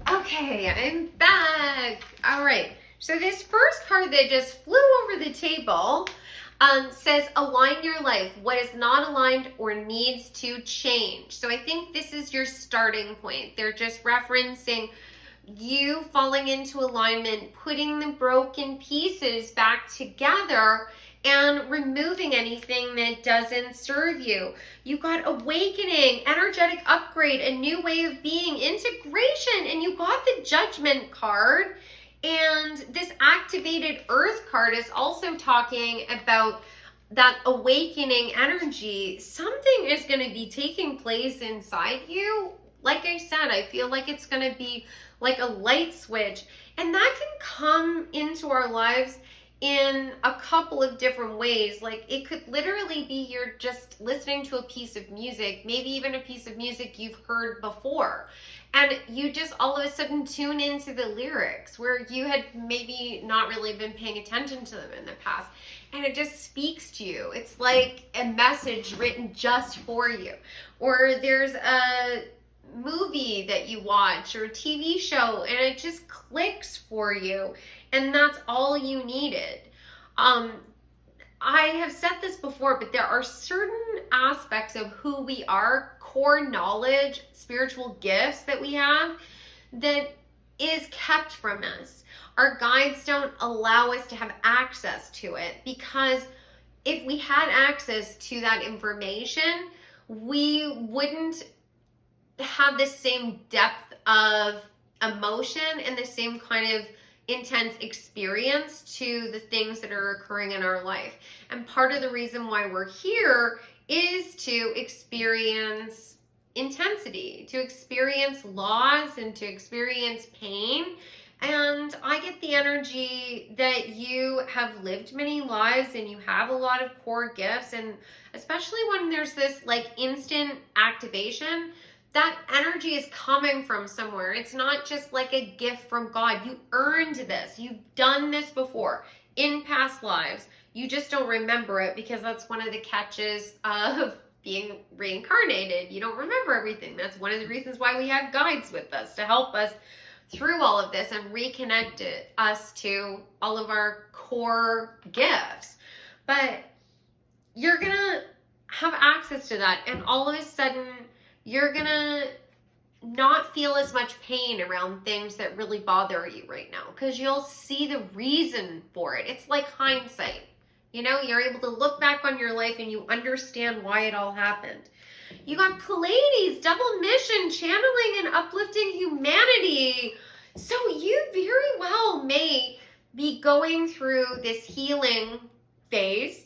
Okay, I'm back. All right. So this first card that just flew over the table says align your life. What is not aligned or needs to change. So I think this is your starting point. They're just referencing you falling into alignment, putting the broken pieces back together and removing anything that doesn't serve you. You got awakening, energetic upgrade, a new way of being, integration, and you got the judgment card. And this activated earth card is also talking about that awakening energy. Something is going to be taking place inside you. Like I said, I feel like it's going to be like a light switch. And that can come into our lives in a couple of different ways. Like it could literally be you're just listening to a piece of music, maybe even a piece of music you've heard before, and you just all of a sudden tune into the lyrics where you had maybe not really been paying attention to them in the past, and it just speaks to you. It's like a message written just for you. Or there's a movie that you watch or a TV show and it just clicks for you, and that's all you needed. I have said this before, but there are certain aspects of who we are, core knowledge, spiritual gifts that we have that is kept from us. Our guides don't allow us to have access to it, because if we had access to that information, we wouldn't have the same depth of emotion and the same kind of intense experience to the things that are occurring in our life. And part of the reason why we're here is to experience intensity, to experience loss, and to experience pain. And I get the energy that you have lived many lives and you have a lot of core gifts, and especially when there's this like instant activation, that energy is coming from somewhere. It's not just like a gift from God. You earned this. You've done this before in past lives. You just don't remember it, because that's one of the catches of being reincarnated. You don't remember everything. That's one of the reasons why we have guides with us, to help us through all of this and reconnect us to all of our core gifts. But you're going to have access to that, and all of a sudden, you're gonna not feel as much pain around things that really bother you right now, because you'll see the reason for it. It's like hindsight. You're able to look back on your life and you understand why it all happened. You got Pleiades, double mission, channeling and uplifting humanity. So you very well may be going through this healing phase.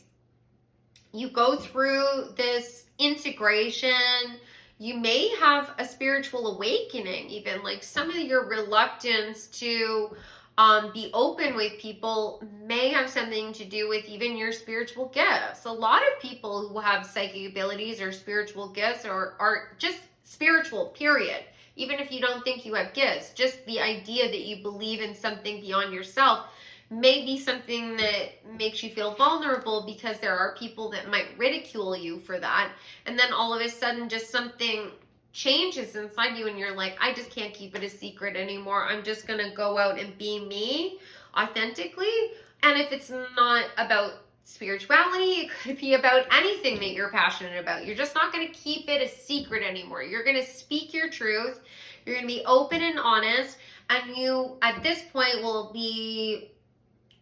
You go through this integration. You may have a spiritual awakening, even like some of your reluctance to be open with people may have something to do with even your spiritual gifts. A lot of people who have psychic abilities or spiritual gifts or are just spiritual, period. Even if you don't think you have gifts, just the idea that you believe in something beyond yourself may be something that makes you feel vulnerable, because there are people that might ridicule you for that. And then all of a sudden just something changes inside you and you're like, I just can't keep it a secret anymore. I'm just gonna go out and be me authentically. And if it's not about spirituality, it could be about anything that you're passionate about. You're just not gonna keep it a secret anymore. You're gonna speak your truth. You're gonna be open and honest. And you, at this point, will be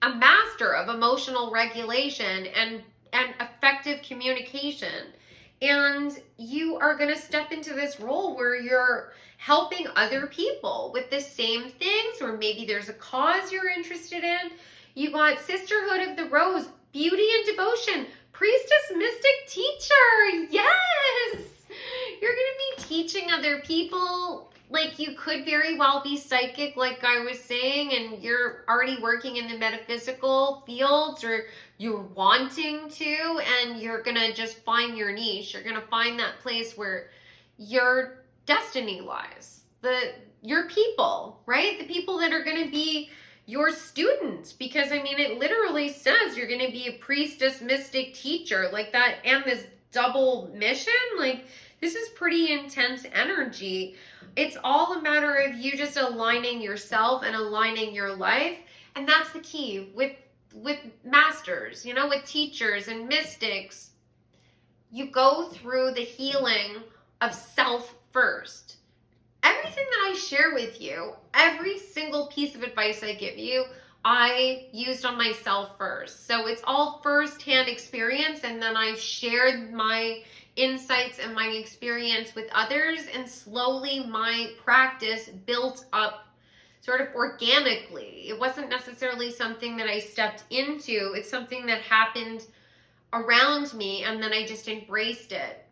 a master of emotional regulation and effective communication. And you are going to step into this role where you're helping other people with the same things, or maybe there's a cause you're interested in. You got Sisterhood of the Rose, beauty and devotion, priestess, mystic, teacher. Yes! You're going to be teaching other people. Like, you could very well be psychic, like I was saying, and you're already working in the metaphysical fields, or you're wanting to, and you're gonna just find your niche. You're gonna find that place where your destiny lies. Your people, right? The people that are gonna be your students, because I mean, it literally says you're gonna be a priestess, mystic, teacher, like that, and this double mission. Like, this is pretty intense energy. It's all a matter of you just aligning yourself and aligning your life. And that's the key with masters, you know, with teachers and mystics. You go through the healing of self first. Everything that I share with you, every single piece of advice I give you, I used on myself first. So it's all firsthand experience, and then I shared my insights and my experience with others, and slowly my practice built up sort of organically. It wasn't necessarily something that I stepped into. It's something that happened around me, and then I just embraced it.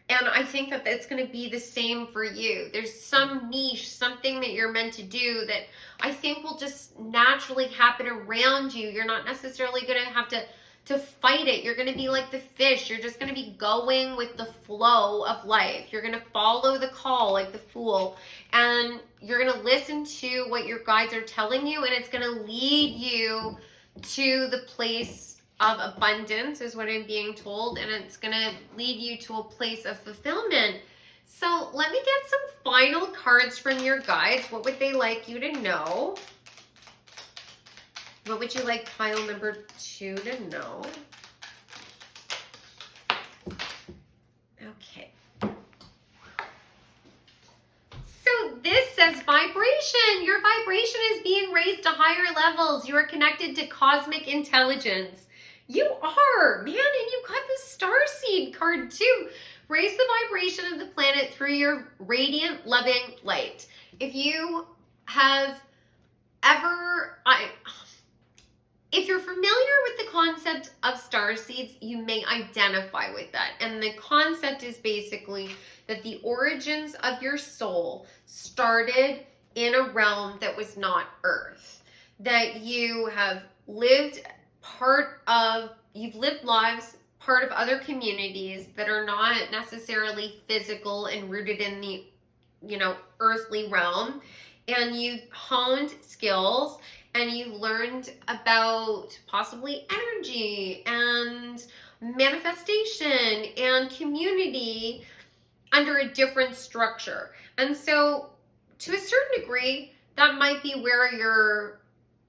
And I think that it's going to be the same for you. There's some niche, something that you're meant to do that I think will just naturally happen around you. You're not necessarily going to have to fight it. You're going to be like the fish. You're just going to be going with the flow of life. You're going to follow the call like the fool. And you're going to listen to what your guides are telling you, and it's going to lead you to the place of abundance, is what I'm being told, and it's going to lead you to a place of fulfillment. So let me get some final cards from your guides. What would they like you to know? What would you like pile number 2 to know? Okay. So this says vibration. Your vibration is being raised to higher levels. You are connected to cosmic intelligence. You are, man, and you got the starseed card too. Raise the vibration of the planet through your radiant, loving light. If you have ever, if you're familiar with the concept of starseeds, you may identify with that. And the concept is basically that the origins of your soul started in a realm that was not Earth. That you have lived you've lived lives part of other communities that are not necessarily physical and rooted in the, earthly realm. And you honed skills, and you learned about possibly energy and manifestation and community under a different structure. And so to a certain degree, that might be where your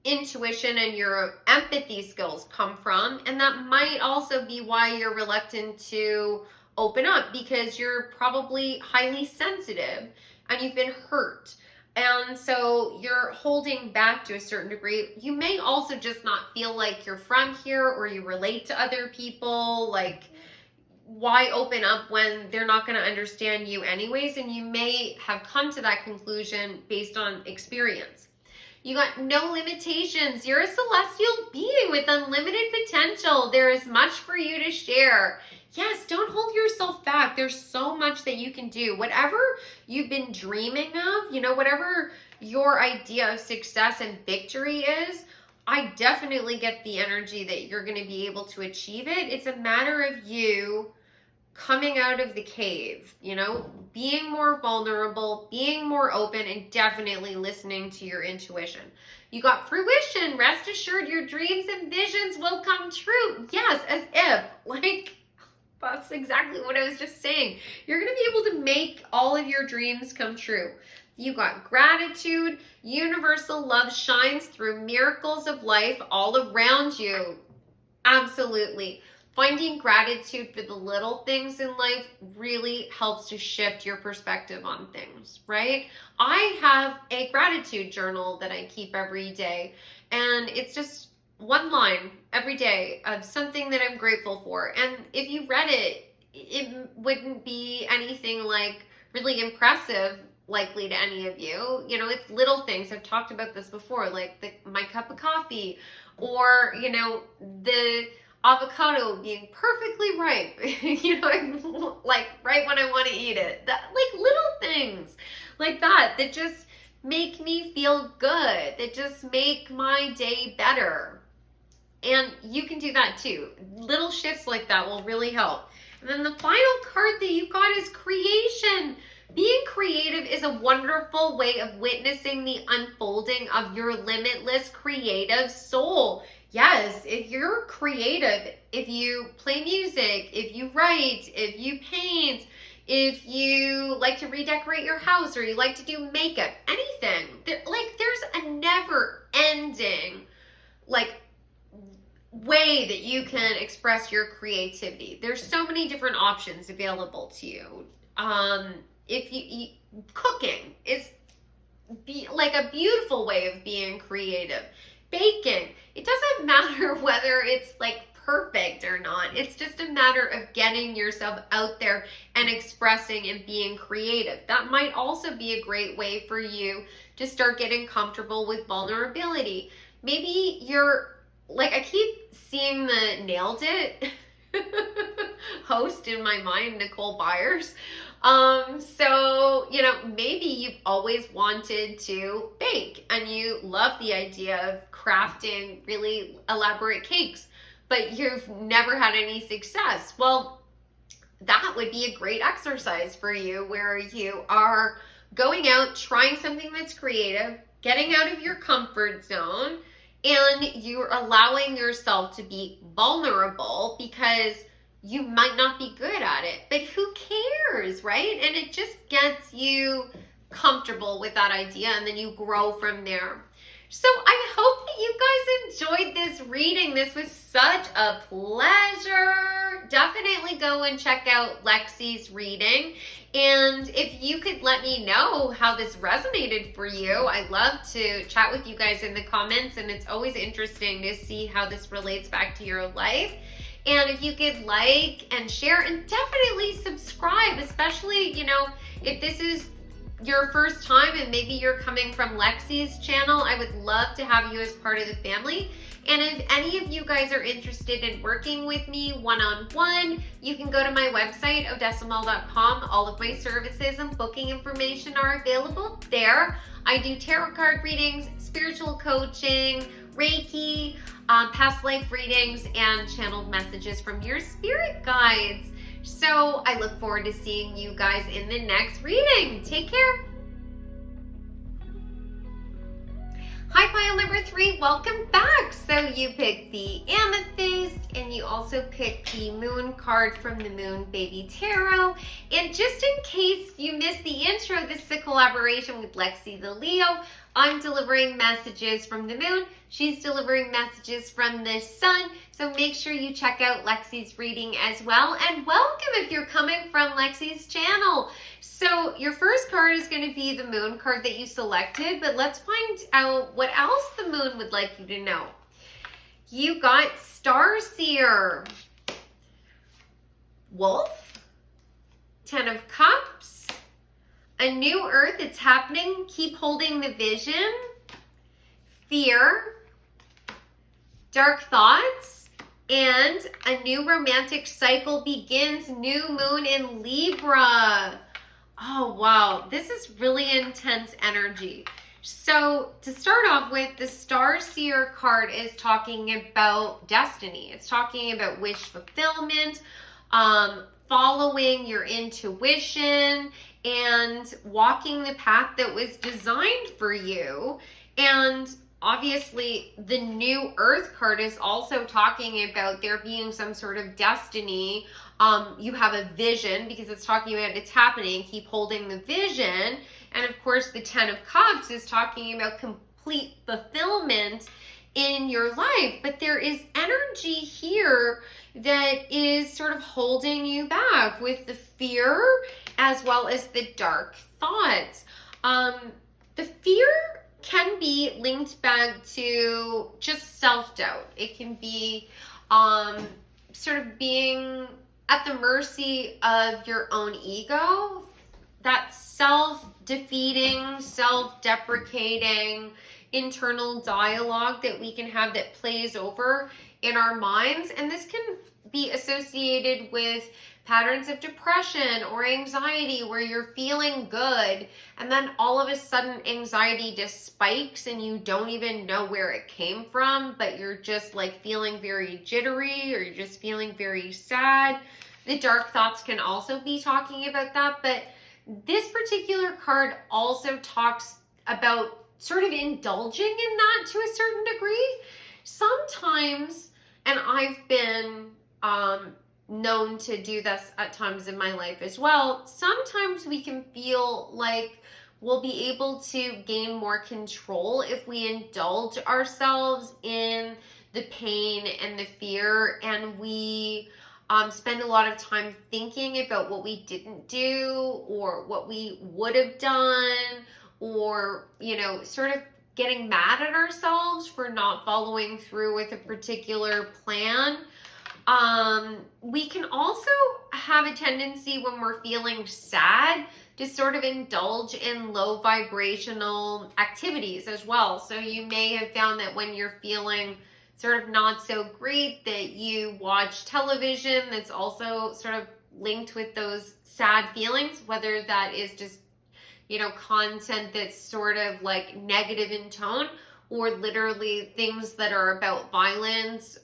intuition and your empathy skills come from. And that might also be why you're reluctant to open up, because you're probably highly sensitive and you've been hurt. And so you're holding back to a certain degree. You may also just not feel like you're from here, or you relate to other people. Like, why open up when they're not going to understand you anyways? And you may have come to that conclusion based on experience. You got no limitations. You're a celestial being with unlimited potential. There is much for you to share. Yes, don't hold yourself back. There's so much that you can do. Whatever you've been dreaming of, whatever your idea of success and victory is, I definitely get the energy that you're going to be able to achieve it. It's a matter of you coming out of the cave, being more vulnerable, being more open, and definitely listening to your intuition. You got fruition. Rest assured your dreams and visions will come true. Yes, as if, that's exactly what I was just saying. You're going to be able to make all of your dreams come true. You got gratitude. Universal love shines through miracles of life all around you. Absolutely. Finding gratitude for the little things in life really helps to shift your perspective on things, right? I have a gratitude journal that I keep every day, and it's just one line every day of something that I'm grateful for. And if you read it, it wouldn't be anything like really impressive likely to any of you. It's little things. I've talked about this before, like my cup of coffee, or, the avocado being perfectly ripe, like right when I want to eat it. Like little things like that just make me feel good, that just make my day better. And you can do that too. Little shifts like that will really help. And then the final card that you got is creation. Being creative is a wonderful way of witnessing the unfolding of your limitless creative soul. Yes, if you're creative, if you play music, if you write, if you paint, if you like to redecorate your house, or you like to do makeup, anything, there's a never ending, way that you can express your creativity. There's so many different options available to you. If you cooking is like a beautiful way of being creative. Baking, it doesn't matter whether it's perfect or not. It's just a matter of getting yourself out there and expressing and being creative. That might also be a great way for you to start getting comfortable with vulnerability. Maybe you're I keep seeing the Nailed It host in my mind, Nicole Byers. So, maybe you've always wanted to bake and you love the idea of crafting really elaborate cakes, but you've never had any success. Well, that would be a great exercise for you, where you are going out, trying something that's creative, getting out of your comfort zone, and you're allowing yourself to be vulnerable, because you might not be good at it, but who cares, right? And it just gets you comfortable with that idea, and then you grow from there. So I hope that you guys enjoyed this reading. This was such a pleasure. Definitely go and check out Lexi's reading. And if you could let me know how this resonated for you, I'd love to chat with you guys in the comments. And it's always interesting to see how this relates back to your life. And if you could like and share, and definitely subscribe, especially, if this is your first time and maybe you're coming from Lexi's channel, I would love to have you as part of the family. And if any of you guys are interested in working with me one-on-one, you can go to my website, odessamal.com. All of my services and booking information are available there. I do tarot card readings, spiritual coaching, Reiki, past life readings, and channeled messages from your spirit guides. So I look forward to seeing you guys in the next reading. Take care. Hi, pile number 3, welcome back. So you picked the Amethyst, and you also picked the Moon card from the Moon Baby Tarot. And just in case you missed the intro, this is a collaboration with Lexi The Leo. I'm delivering messages from the moon. She's delivering messages from the sun. So make sure you check out Lexi's reading as well. And welcome if you're coming from Lexi's channel. So your first card is going to be the moon card that you selected, but let's find out what else the moon would like you to know. You got Starseer, Wolf, 10 of Cups, a new earth, it's happening, keep holding the vision, fear, dark thoughts, And a new romantic cycle begins, new moon in Libra. Oh, wow. This is really intense energy. So to start off with, the Star Seer card is talking about destiny. It's talking about wish fulfillment, following your intuition, and walking the path that was designed for you. And obviously, the new Earth card is also talking about there being some sort of destiny. You have a vision because it's talking about it's happening. Keep holding the vision. And of course, the Ten of Cups is talking about complete fulfillment in your life. But there is energy here that is sort of holding you back with the fear as well as the dark thoughts. The fear can be linked back to just self-doubt. It can be sort of being at the mercy of your own ego, that self-defeating, self-deprecating internal dialogue that we can have that plays over in our minds. And this can be associated with patterns of depression or anxiety where you're feeling good and then all of a sudden anxiety just spikes and you don't even know where it came from, but you're just like feeling very jittery or you're just feeling very sad. The dark thoughts can also be talking about that, but this particular card also talks about sort of indulging in that to a certain degree. Sometimes, and I've been known to do this at times in my life as well, sometimes we can feel like we'll be able to gain more control if we indulge ourselves in the pain and the fear, and we spend a lot of time thinking about what we didn't do or what we would have done, or, you know, sort of getting mad at ourselves for not following through with a particular plan. We can also have a tendency when we're feeling sad to sort of indulge in low vibrational activities as well. So you may have found that when you're feeling sort of not so great, that you watch television that's also sort of linked with those sad feelings, whether that is just, you know, content that's sort of like negative in tone, or literally things that are about violence,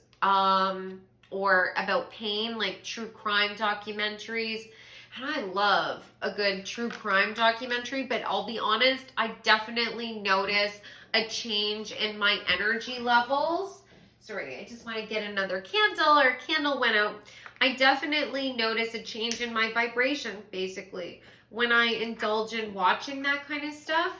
or about pain, like true crime documentaries. And I love a good true crime documentary, but I'll be honest, I definitely notice a change in my energy levels. Sorry, I just want to get another candle. Our candle went out. I definitely notice a change in my vibration, basically, when I indulge in watching that kind of stuff.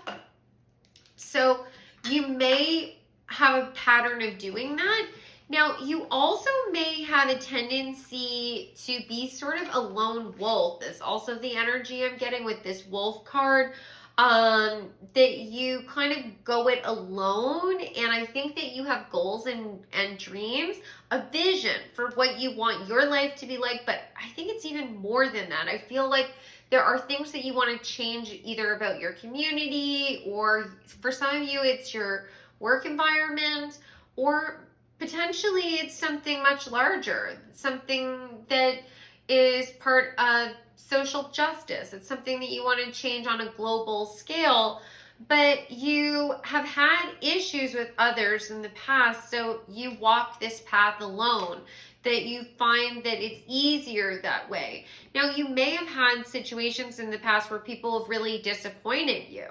So you may have a pattern of doing that. Now, you also may have a tendency to be sort of a lone wolf. That's also the energy I'm getting with this wolf card, that you kind of go it alone. And I think that you have goals and dreams, a vision for what you want your life to be like. But I think it's even more than that. I feel like there are things that you want to change, either about your community, or for some of you, it's your work environment, or potentially it's something much larger, something that is part of social justice. It's something that you want to change on a global scale, but you have had issues with others in the past, so you walk this path alone, that you find that it's easier that way. Now, you may have had situations in the past where people have really disappointed you,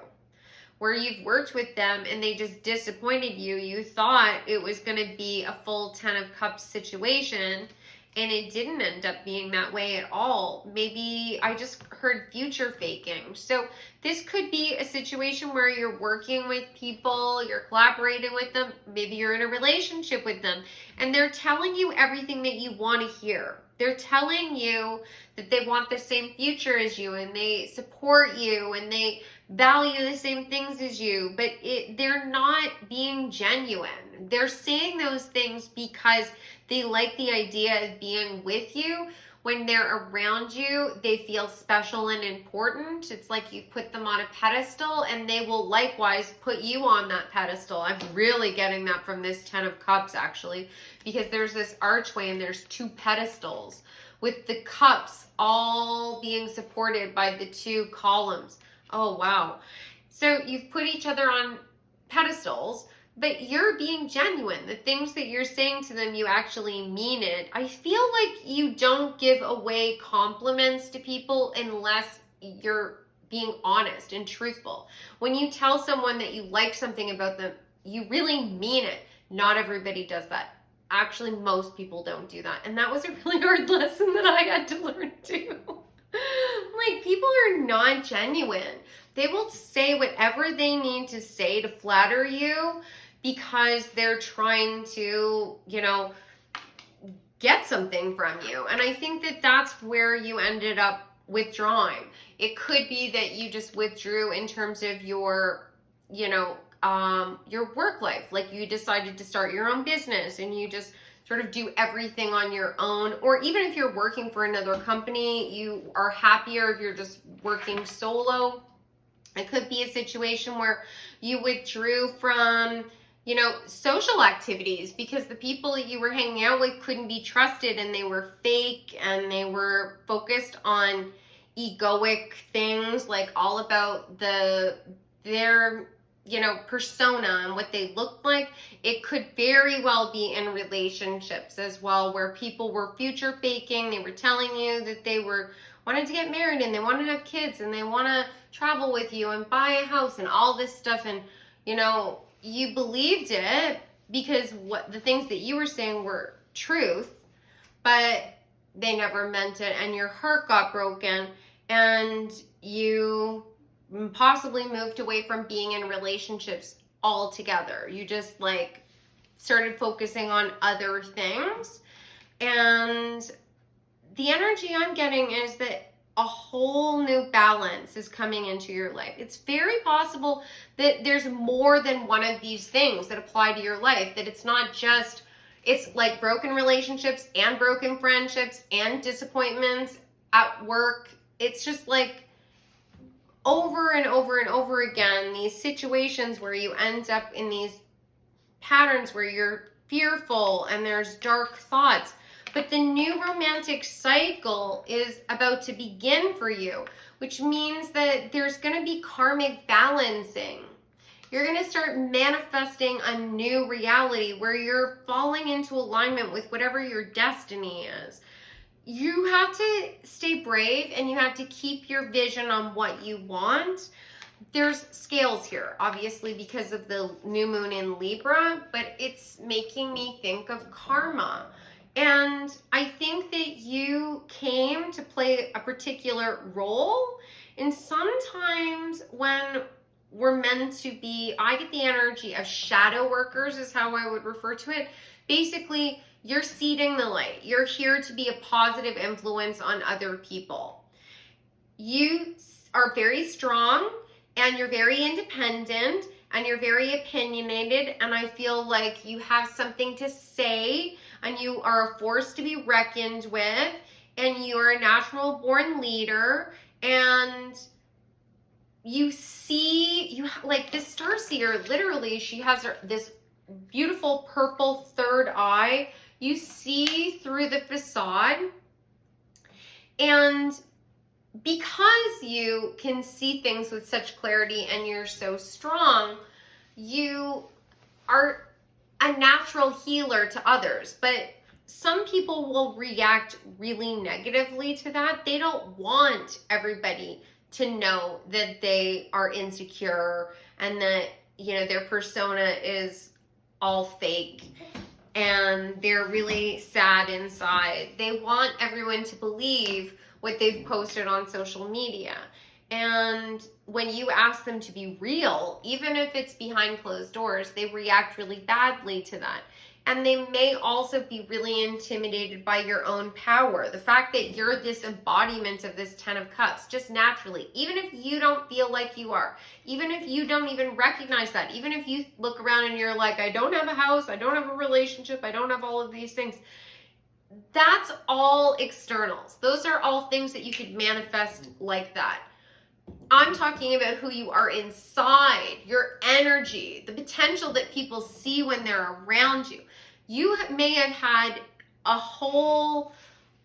where you've worked with them and they just disappointed you. You thought it was going to be a full 10 of Cups situation, and it didn't end up being that way at all. Maybe I just heard future faking. So this could be a situation where you're working with people, you're collaborating with them, maybe you're in a relationship with them, and they're telling you everything that you want to hear. They're telling you that they want the same future as you, and they support you, and they value the same things as you, but they're not being genuine. They're saying those things because they like the idea of being with you, when they're around you, they feel special and important. It's like you put them on a pedestal and they will likewise put you on that pedestal. I'm really getting that from this 10 of Cups, actually, because there's this archway and there's two pedestals with the cups all being supported by the two columns. Oh, wow. So you've put each other on pedestals, but you're being genuine. The things that you're saying to them, you actually mean it. I feel like you don't give away compliments to people unless you're being honest and truthful. When you tell someone that you like something about them, you really mean it. Not everybody does that. Actually, most people don't do that. And that was a really hard lesson that I had to learn too. Like, people are not genuine. They will say whatever they need to say to flatter you because they're trying to, get something from you. And I think that that's where you ended up withdrawing. It could be that you just withdrew in terms of your work life. Like, you decided to start your own business and you just sort of do everything on your own. Or even if you're working for another company, you are happier if you're just working solo. It could be a situation where you withdrew from, social activities because the people that you were hanging out with couldn't be trusted and they were fake and they were focused on egoic things, like all about their persona and what they looked like. It could very well be in relationships as well, where people were future faking. They were telling you that they wanted to get married and they want to have kids and they want to travel with you and buy a house and all this stuff. And, you believed it because what the things that you were saying were truth, but they never meant it. And your heart got broken and you possibly moved away from being in relationships altogether. You just started focusing on other things. And the energy I'm getting is that a whole new balance is coming into your life. It's very possible that there's more than one of these things that apply to your life, that it's not just, it's like broken relationships and broken friendships and disappointments at work. It's just like over and over and over again, these situations where you end up in these patterns where you're fearful and there's dark thoughts. But the new romantic cycle is about to begin for you, which means that there's going to be karmic balancing. You're going to start manifesting a new reality where you're falling into alignment with whatever your destiny is. You have to stay brave and you have to keep your vision on what you want. There's scales here, obviously, because of the new moon in Libra, but it's making me think of karma. And I think that you came to play a particular role. And sometimes when we're meant to be, I get the energy of shadow workers is how I would refer to it. Basically, you're seeding the light. You're here to be a positive influence on other people. You are very strong and you're very independent and you're very opinionated, and I feel like you have something to say and you are a force to be reckoned with, and you are a natural born leader, and you see, like this star seer, literally, she has this beautiful purple third eye. You see through the facade, and because you can see things with such clarity and you're so strong, you are a natural healer to others. But some people will react really negatively to that. They don't want everybody to know that they are insecure and that, their persona is all fake and they're really sad inside. They want everyone to believe what they've posted on social media. And when you ask them to be real, even if it's behind closed doors, they react really badly to that. And they may also be really intimidated by your own power. The fact that you're this embodiment of this 10 of Cups, just naturally, even if you don't feel like you are, even if you don't even recognize that, even if you look around and you're like, I don't have a house, I don't have a relationship, I don't have all of these things, that's all externals. Those are all things that you could manifest like that. I'm talking about who you are inside, your energy, the potential that people see when they're around you. You may have had a whole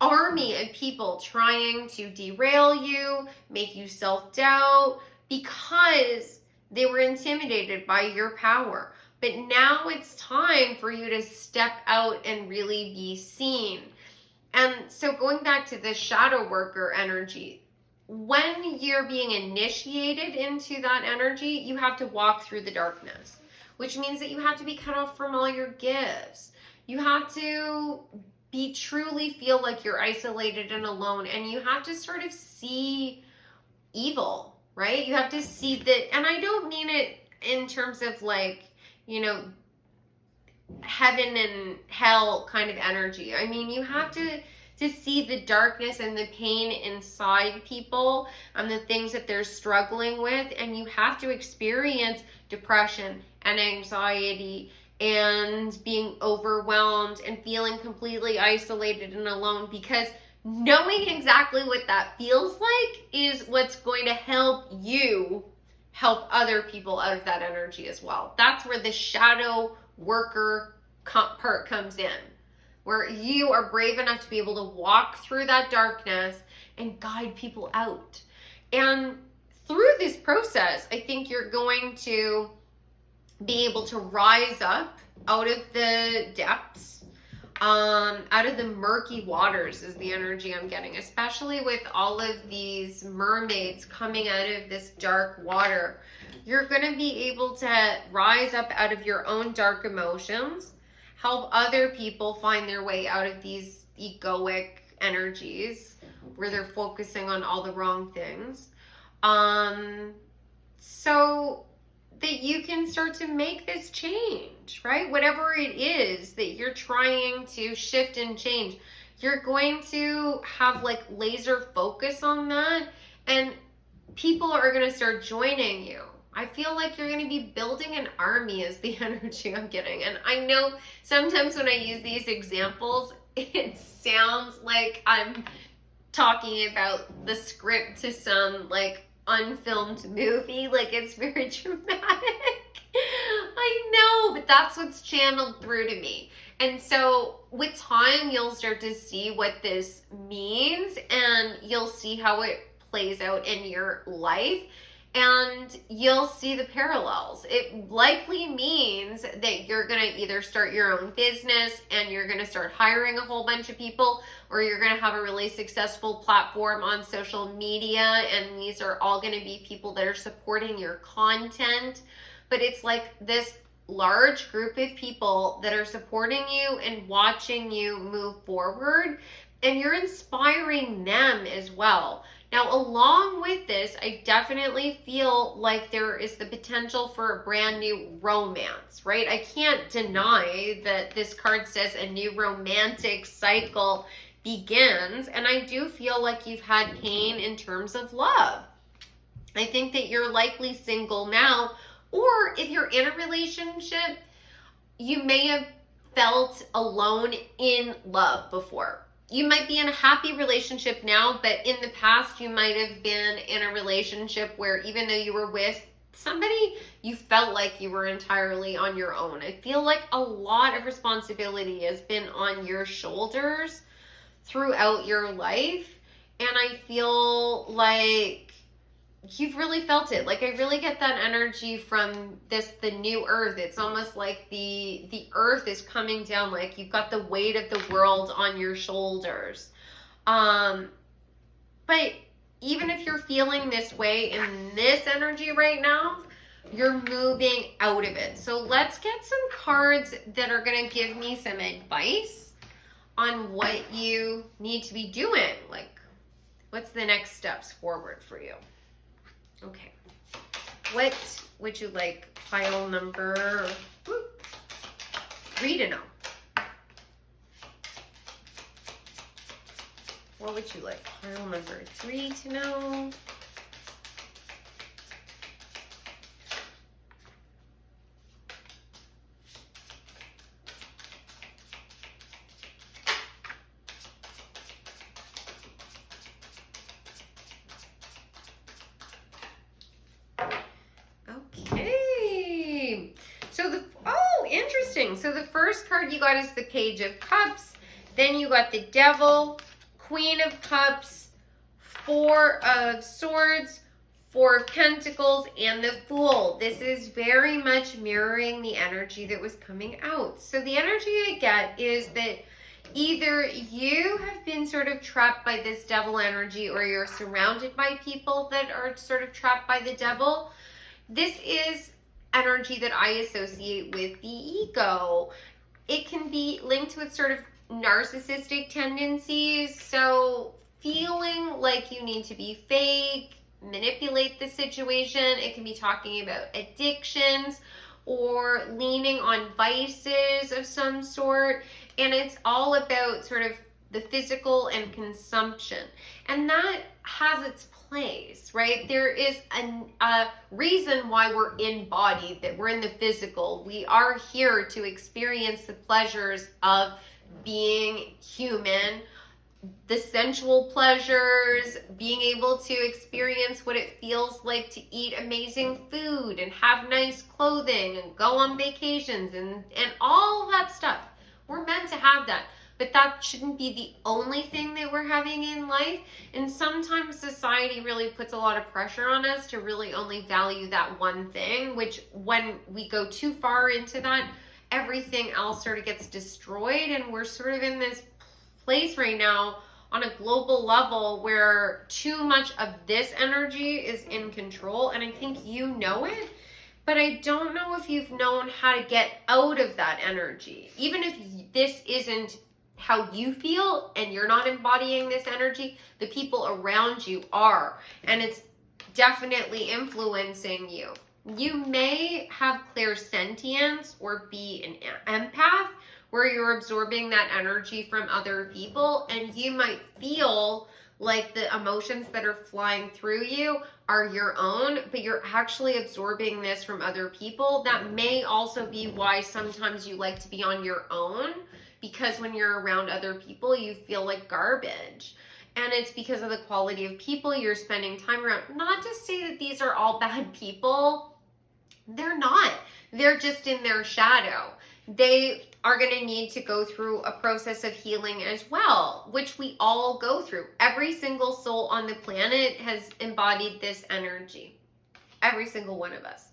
army of people trying to derail you, make you self-doubt, because they were intimidated by your power. But now it's time for you to step out and really be seen. And so going back to the shadow worker energy, when you're being initiated into that energy, you have to walk through the darkness, which means that you have to be cut off from all your gifts. You have to truly feel like you're isolated and alone, and you have to sort of see evil, right? You have to see that, and I don't mean it in terms of like, you know, heaven and hell kind of energy. I mean, you have to see the darkness and the pain inside people and the things that they're struggling with, and you have to experience depression and anxiety and being overwhelmed and feeling completely isolated and alone, because knowing exactly what that feels like is what's going to help you help other people out of that energy as well. That's where the shadow worker part comes in, where you are brave enough to be able to walk through that darkness and guide people out. And through this process, I think you're going to be able to rise up out of the depths, out of the murky waters is the energy I'm getting, especially with all of these mermaids coming out of this dark water. You're going to be able to rise up out of your own dark emotions, help other people find their way out of these egoic energies where they're focusing on all the wrong things. So that you can start to make this change, right? Whatever it is that you're trying to shift and change, you're going to have like laser focus on that, and people are going to start joining you. I feel like you're going to be building an army is the energy I'm getting. And I know sometimes when I use these examples, it sounds like I'm talking about the script to some like unfilmed movie, like it's very dramatic. I know, but that's what's channeled through to me. And so with time, you'll start to see what this means, and you'll see how it plays out in your life, and you'll see the parallels. It likely means that you're going to either start your own business and you're going to start hiring a whole bunch of people, or you're going to have a really successful platform on social media, and these are all going to be people that are supporting your content. But it's like this large group of people that are supporting you and watching you move forward, and you're inspiring them as well. Now, along with this, I definitely feel like there is the potential for a brand new romance, right? I can't deny that this card says a new romantic cycle begins, and I do feel like you've had pain in terms of love. I think that you're likely single now, or if you're in a relationship, you may have felt alone in love before. You might be in a happy relationship now, but in the past you might have been in a relationship where even though you were with somebody, you felt like you were entirely on your own. I feel like a lot of responsibility has been on your shoulders throughout your life, and I feel like you've really felt it. Like I really get that energy from the new earth. It's almost like the earth is coming down, like you've got the weight of the world on your shoulders. But even if you're feeling this way in this energy right now, you're moving out of it. So let's get some cards that are going to give me some advice on what you need to be doing. Like, what's the next steps forward for you? Okay, what would you like? Pile number 3 to know. What would you like? Pile number 3 to know. interesting. So the first card you got is the Page of Cups. Then you got the Devil, Queen of Cups, Four of Swords, Four of Pentacles, and the Fool. This is very much mirroring the energy that was coming out. So the energy I get is that either you have been sort of trapped by this devil energy, or you're surrounded by people that are sort of trapped by the devil. This is energy that I associate with the ego. It can be linked with sort of narcissistic tendencies. So feeling like you need to be fake, manipulate the situation. It can be talking about addictions or leaning on vices of some sort. And it's all about sort of the physical and consumption. And that has its place, right? There is a reason why we're embodied, that we're in the physical. We are here to experience the pleasures of being human, the sensual pleasures, being able to experience what it feels like to eat amazing food and have nice clothing and go on vacations and all that stuff. We're meant to have that. But that shouldn't be the only thing that we're having in life. And sometimes society really puts a lot of pressure on us to really only value that one thing, which when we go too far into that, everything else sort of gets destroyed. And we're sort of in this place right now on a global level where too much of this energy is in control. And I think you know it. But I don't know if you've known how to get out of that energy. Even if this isn't how you feel and you're not embodying this energy, the people around you are. And it's definitely influencing you. You may have clairsentience or be an empath where you're absorbing that energy from other people, and you might feel like the emotions that are flying through you are your own, but you're actually absorbing this from other people. That may also be why sometimes you like to be on your own, because when you're around other people, you feel like garbage. And it's because of the quality of people you're spending time around. Not to say that these are all bad people. They're not. They're just in their shadow. They are going to need to go through a process of healing as well, which we all go through. Every single soul on the planet has embodied this energy. Every single one of us.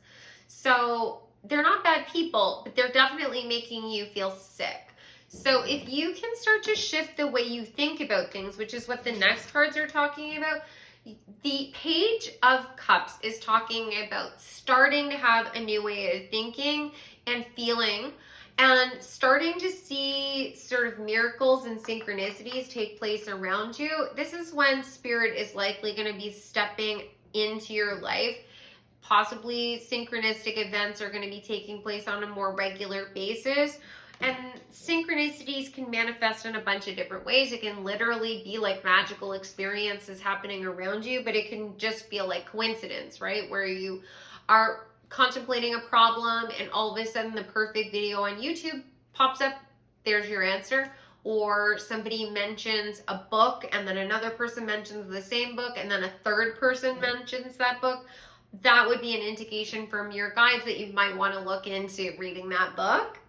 So they're not bad people, but they're definitely making you feel sick. So if you can start to shift the way you think about things, which is what the next cards are talking about, the Page of Cups is talking about starting to have a new way of thinking and feeling, and starting to see sort of miracles and synchronicities take place around you. This is when Spirit is likely going to be stepping into your life. Possibly synchronistic events are going to be taking place on a more regular basis. And synchronicities can manifest in a bunch of different ways. It can literally be like magical experiences happening around you, but it can just feel like coincidence, right? Where you are contemplating a problem and all of a sudden the perfect video on YouTube pops up. There's your answer. Or somebody mentions a book and then another person mentions the same book and then a third person mentions that book. That would be an indication from your guides that you might want to look into reading that book.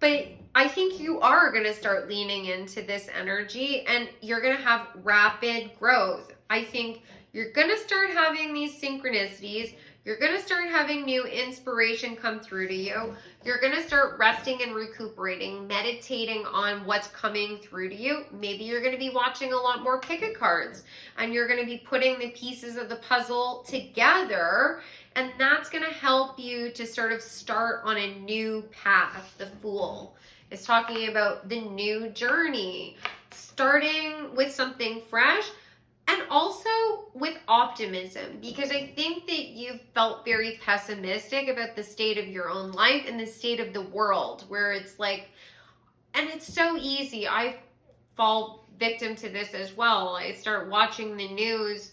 But I think you are going to start leaning into this energy and you're going to have rapid growth. I think you're going to start having these synchronicities. You're going to start having new inspiration come through to you. You're going to start resting and recuperating, meditating on what's coming through to you. Maybe you're going to be watching a lot more pick-a cards and you're going to be putting the pieces of the puzzle together. And that's going to help you to sort of start on a new path. The Fool is talking about the new journey, starting with something fresh and also with optimism, because I think that you've felt very pessimistic about the state of your own life and the state of the world, where it's like, and it's so easy. I fall victim to this as well. I start watching the news,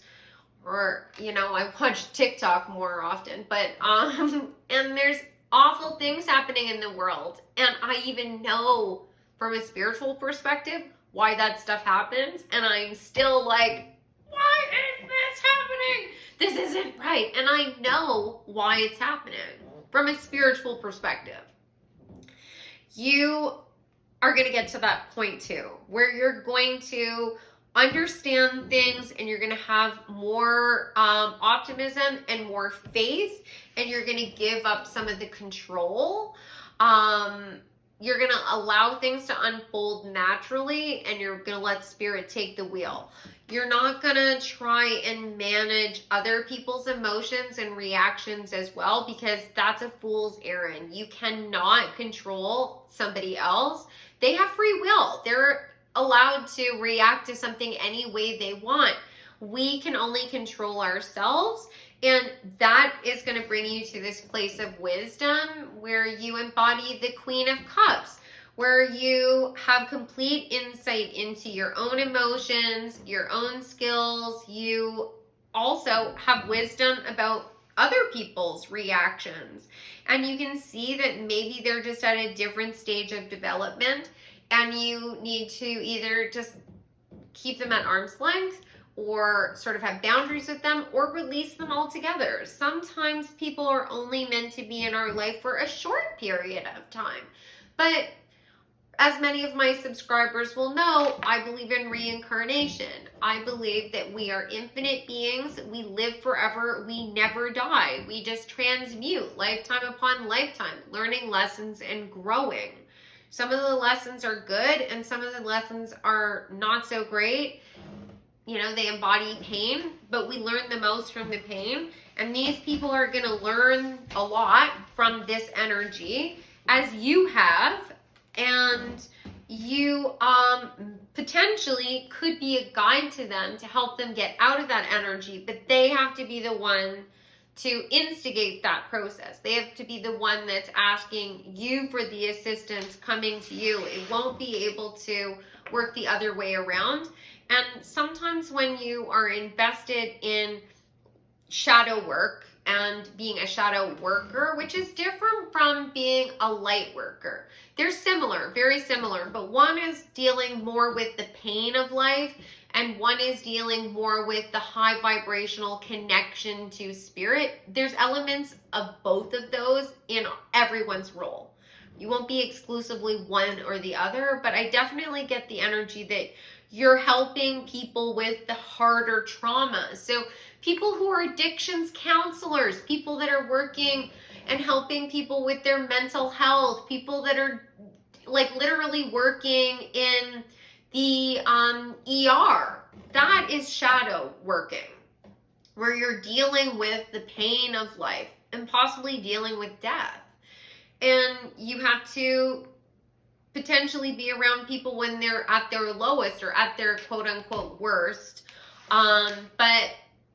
or, you know, I watch TikTok more often, but, and there's awful things happening in the world. And I even know from a spiritual perspective why that stuff happens. And I'm still like, why is this happening? This isn't right. And I know why it's happening from a spiritual perspective. you are going to get to that point too, where you're going to understand things and you're going to have more optimism and more faith, and you're going to give up some of the control. You're going to allow things to unfold naturally, and you're going to let spirit take the wheel. You're not going to try and manage other people's emotions and reactions as well, because that's a fool's errand. You cannot control somebody else. They have free will. They're allowed to react to something any way they want. We can only control ourselves. And that is going to bring you to this place of wisdom where you embody the Queen of Cups, where you have complete insight into your own emotions, your own skills. You also have wisdom about other people's reactions. And you can see that maybe they're just at a different stage of development, and you need to either just keep them at arm's length, or sort of have boundaries with them, or release them altogether. Sometimes people are only meant to be in our life for a short period of time. But as many of my subscribers will know, I believe in reincarnation. I believe that we are infinite beings. We live forever. We never die. We just transmute lifetime upon lifetime, learning lessons and growing. Some of the lessons are good and some of the lessons are not so great. You know, they embody pain, but we learn the most from the pain. And these people are going to learn a lot from this energy, as you have. And you potentially could be a guide to them to help them get out of that energy, but they have to be the one to instigate that process. They have to be the one that's asking you for the assistance coming to you. It won't be able to work the other way around. And sometimes when you are invested in shadow work and being a shadow worker, which is different from being a light worker. They're similar, very similar, but one is dealing more with the pain of life, and one is dealing more with the high vibrational connection to spirit. There's elements of both of those in everyone's role. You won't be exclusively one or the other, but I definitely get the energy that you're helping people with the harder trauma. So people who are addictions counselors, people that are working and helping people with their mental health, people that are like literally working in the ER, that is shadow working, where you're dealing with the pain of life and possibly dealing with death. And you have to potentially be around people when they're at their lowest or at their quote unquote worst. But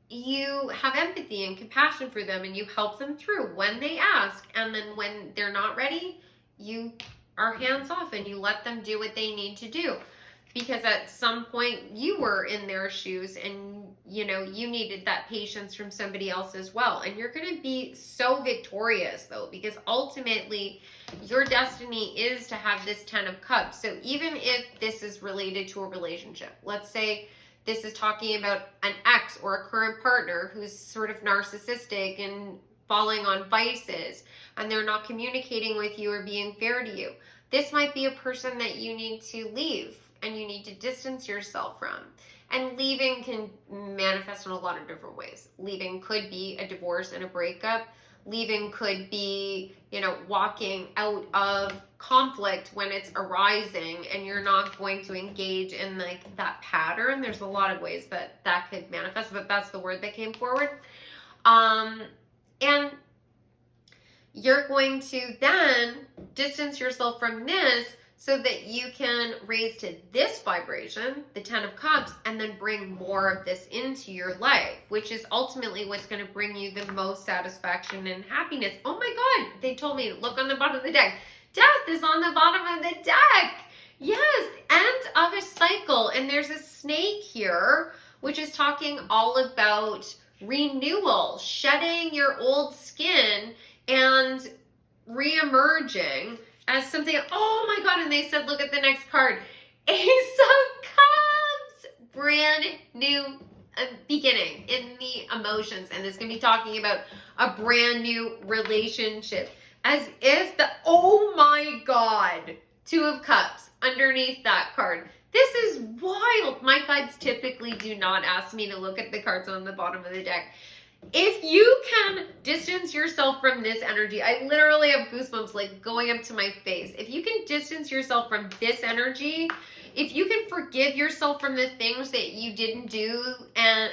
you have empathy and compassion for them, and you help them through when they ask. And then when they're not ready, you are hands off and you let them do what they need to do. Because at some point you were in their shoes, and you know, you needed that patience from somebody else as well. And you're going to be so victorious though, because ultimately your destiny is to have this 10 of Cups. So even if this is related to a relationship, let's say this is talking about an ex or a current partner who's sort of narcissistic and falling on vices, and they're not communicating with you or being fair to you. This might be a person that you need to leave and you need to distance yourself from. And leaving can manifest in a lot of different ways. Leaving could be a divorce and a breakup. Leaving could be, you know, walking out of conflict when it's arising and you're not going to engage in like that pattern. There's a lot of ways that that could manifest, but that's the word that came forward. And you're going to then distance yourself from this so that you can raise to this vibration, the 10 of Cups, and then bring more of this into your life, which is ultimately what's going to bring you the most satisfaction and happiness. Oh my God, they told me, look on the bottom of the deck. Death is on the bottom of the deck. Yes, end of a cycle. And there's a snake here, which is talking all about renewal, shedding your old skin and re-emerging as something. Oh my God, and they said, look at the next card. Ace of Cups, brand new beginning in the emotions. And this is going to be talking about a brand new relationship. As if oh my God, Two of Cups underneath that card. This is wild. My guides typically do not ask me to look at the cards on the bottom of the deck. If you can distance yourself from this energy, I literally have goosebumps like going up to my face. If you can distance yourself from this energy, if you can forgive yourself from the things that you didn't do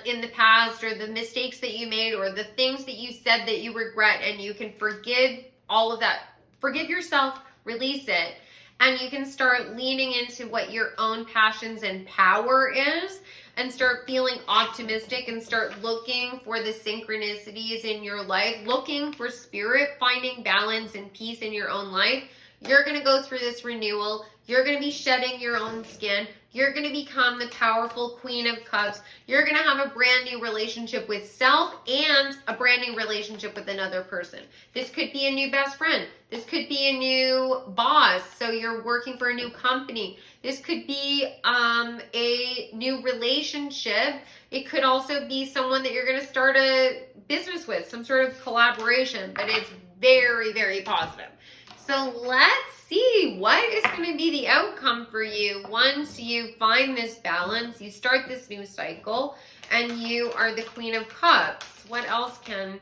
in the past, or the mistakes that you made, or the things that you said that you regret, and you can forgive all of that, forgive yourself, release it, and you can start leaning into what your own passions and power is, and start feeling optimistic, and start looking for the synchronicities in your life, looking for spirit, finding balance and peace in your own life, you're going to go through this renewal. You're going to be shedding your own skin. You're going to become the powerful Queen of Cups. You're going to have a brand new relationship with self and a brand new relationship with another person. This could be a new best friend. This could be a new boss. So you're working for a new company. This could be a new relationship. It could also be someone that you're going to start a business with, some sort of collaboration, but it's very, very positive. So let's see what is going to be the outcome for you once you find this balance, you start this new cycle, and you are the Queen of Cups. What else can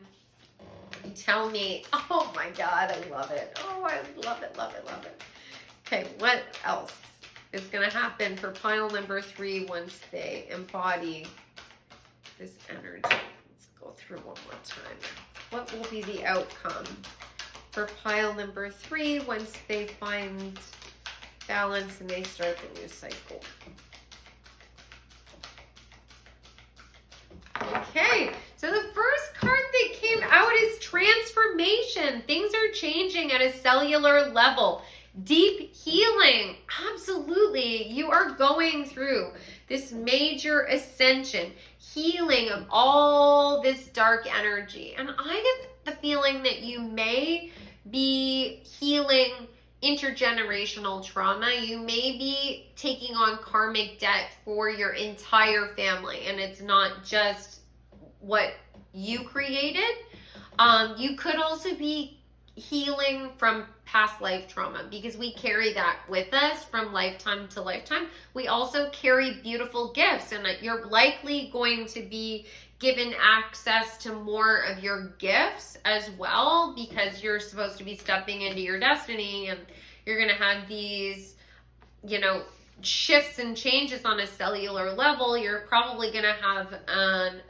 you tell me? Oh my God, I love it. Oh, I love it, love it, love it. Okay, what else is going to happen for pile number 3 once they embody this energy? Let's go through one more time. What will be the outcome for pile number 3 once they find balance and they start the new cycle? Okay, so the first card that came out is transformation. Things are changing at a cellular level. Deep healing. Absolutely. You are going through this major ascension, healing of all this dark energy. And I get the feeling that you may be healing intergenerational trauma. You may be taking on karmic debt for your entire family, and it's not just what you created. You could also be healing from past life trauma, because we carry that with us from lifetime to lifetime. We also carry beautiful gifts, and you're likely going to be given access to more of your gifts as well, because you're supposed to be stepping into your destiny, and you're going to have these, shifts and changes on a cellular level. You're probably going to have an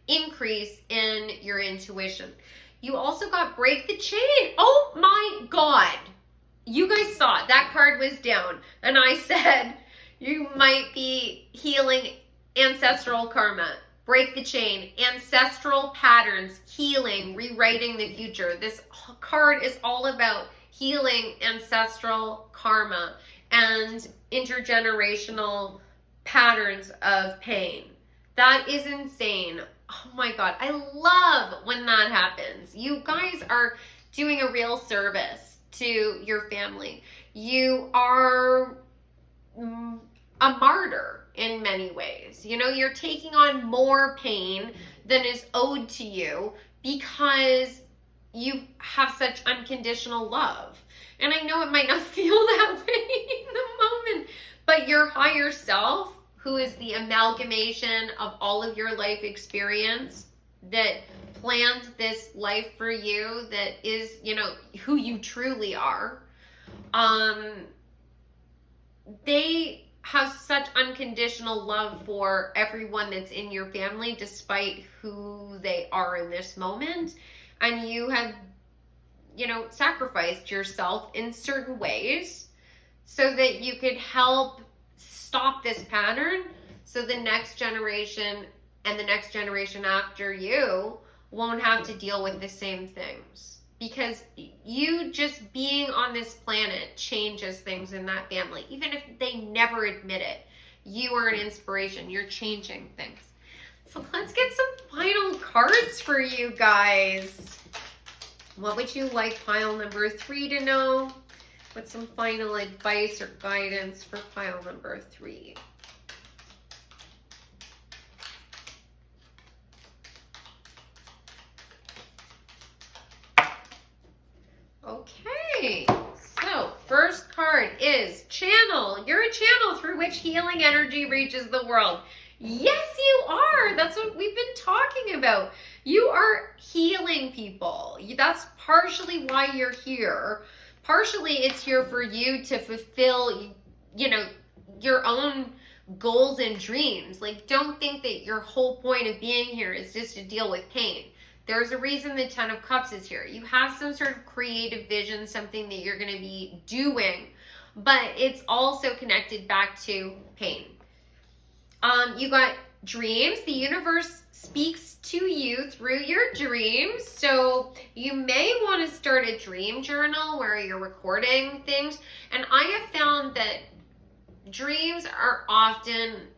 increase in your intuition. You also got break the chain. Oh my God. You guys saw it. That card was down. And I said, you might be healing ancestral karma. Break the chain. Ancestral patterns. Healing. Rewriting the future. This card is all about healing ancestral karma and intergenerational patterns of pain. That is insane. Oh my God, I love when that happens. You guys are doing a real service to your family. You are a martyr in many ways. You're taking on more pain than is owed to you because you have such unconditional love. And I know it might not feel that way in the moment, but your higher self, who is the amalgamation of all of your life experience, that planned this life for you, that is, who you truly are, they have such unconditional love for everyone that's in your family, despite who they are in this moment. And you have, sacrificed yourself in certain ways so that you could help stop this pattern, so the next generation and the next generation after you won't have to deal with the same things. Because you just being on this planet changes things in that family. Even if they never admit it, you are an inspiration. You're changing things. So let's get some final cards for you guys. What would you like pile number 3 to know? What's some final advice or guidance for pile number 3? Okay, so first card is channel. You're a channel through which healing energy reaches the world. Yes, you are. That's what we've been talking about. You are healing people. That's partially why you're here. Partially it's here for you to fulfill, your own goals and dreams. Like, don't think that your whole point of being here is just to deal with pain. There's a reason the Ten of Cups is here. You have some sort of creative vision, something that you're going to be doing, but it's also connected back to pain. You got dreams. The universe speaks to you through your dreams. So you may want to start a dream journal where you're recording things. And I have found that dreams are often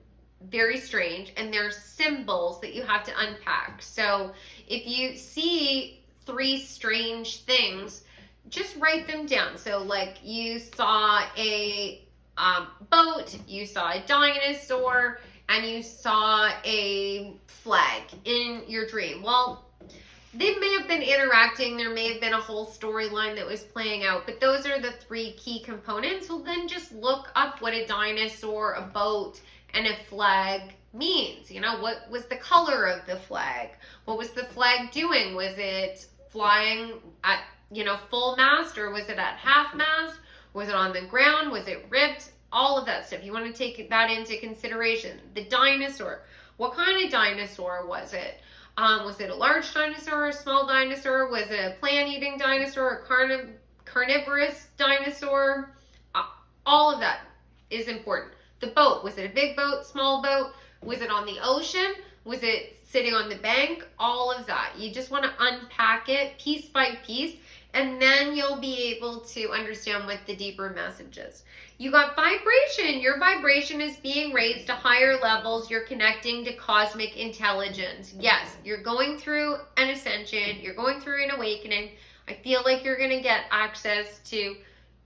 very strange, and they're symbols that you have to unpack. So if you see 3 strange things, just write them down. So like you saw a boat, you saw a dinosaur, and you saw a flag in your dream. Well, they may have been interacting. There may have been a whole storyline that was playing out, but those are the 3 key components. Well, then just look up what a dinosaur, a boat, and a flag means. What was the color of the flag? What was the flag doing? Was it flying at, full mast, or was it at half mast? Was it on the ground? Was it ripped? All of that stuff. You want to take that into consideration. The dinosaur. What kind of dinosaur was it? Was it a large dinosaur, a small dinosaur? Was it a plant-eating dinosaur, a carnivorous dinosaur? All of that is important. The boat. Was it a big boat, small boat? Was it on the ocean? Was it sitting on the bank? All of that. You just want to unpack it piece by piece, and then you'll be able to understand what the deeper message is. You got vibration. Your vibration is being raised to higher levels. You're connecting to cosmic intelligence. Yes, you're going through an ascension. You're going through an awakening. I feel like you're going to get access to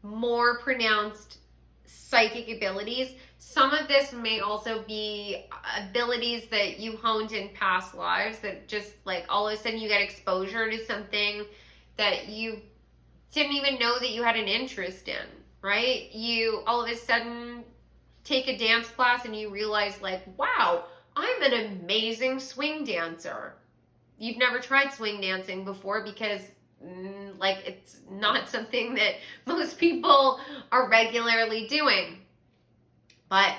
more pronounced psychic abilities. Some of this may also be abilities that you honed in past lives, that just like all of a sudden you get exposure to something that you didn't even know that you had an interest in, right? You all of a sudden take a dance class and you realize like, wow, I'm an amazing swing dancer. You've never tried swing dancing before because it's not something that most people are regularly doing. But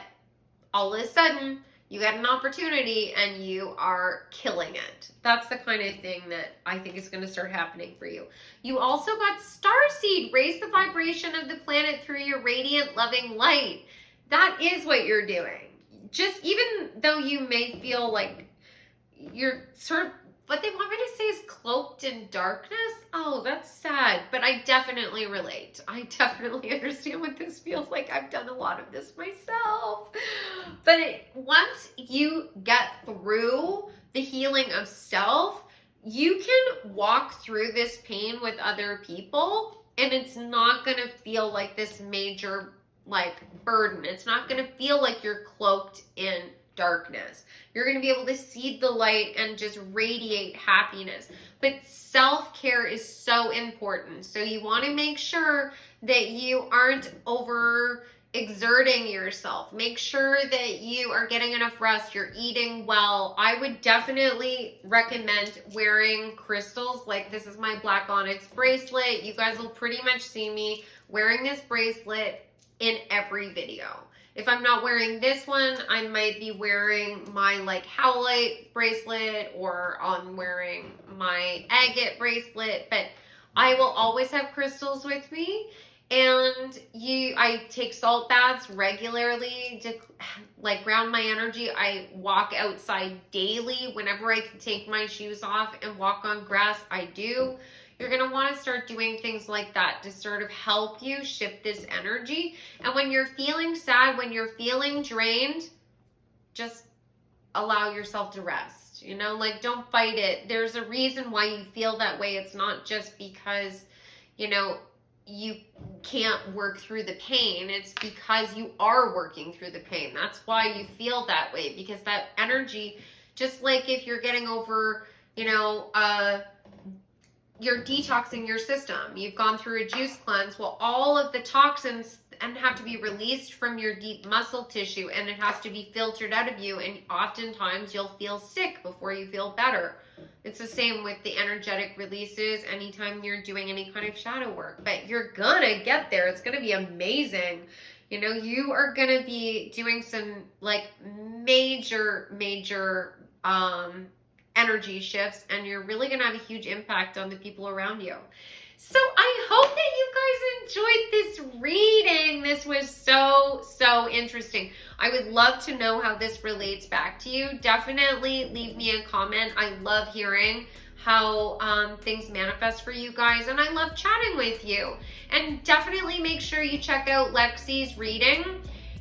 all of a sudden, you get an opportunity and you are killing it. That's the kind of thing that I think is going to start happening for you. You also got starseed. Raise the vibration of the planet through your radiant, loving light. That is what you're doing. Just even though you may feel like you're sort of, what they want me to say is cloaked in darkness. Oh, that's sad, but I definitely relate. I definitely understand what this feels like. I've done a lot of this myself. But once you get through the healing of self, you can walk through this pain with other people, and it's not going to feel like this major burden. It's not going to feel like you're cloaked in darkness. You're going to be able to see the light and just radiate happiness. But self-care is so important. So you want to make sure that you aren't over exerting yourself. Make sure that you are getting enough rest, you're eating well. I would definitely recommend wearing crystals. Like, this is my black onyx bracelet. You guys will pretty much see me wearing this bracelet in every video. If I'm not wearing this one, I might be wearing my howlite bracelet, or I'm wearing my agate bracelet, but I will always have crystals with me. And I take salt baths regularly to ground my energy. I walk outside daily. Whenever I can take my shoes off and walk on grass, I do. You're going to want to start doing things like that to sort of help you shift this energy. And when you're feeling sad, when you're feeling drained, just allow yourself to rest. Don't fight it. There's a reason why you feel that way. It's not just because, you can't work through the pain. It's because you are working through the pain. That's why you feel that way, because that energy, just like if you're getting over, you're detoxing your system. You've gone through a juice cleanse. Well, all of the toxins and have to be released from your deep muscle tissue, and it has to be filtered out of you, and oftentimes you'll feel sick before you feel better. It's the same with the energetic releases anytime you're doing any kind of shadow work, but you're gonna get there. It's gonna be amazing. You know, you are gonna be doing some like major energy shifts, and you're really gonna have a huge impact on the people around you. So I hope that you guys enjoyed this reading. This was so interesting. I would love to know how this relates back to you. Definitely leave me a comment. I love hearing how things manifest for you guys, and I love chatting with you. And definitely make sure you check out Lexi's reading.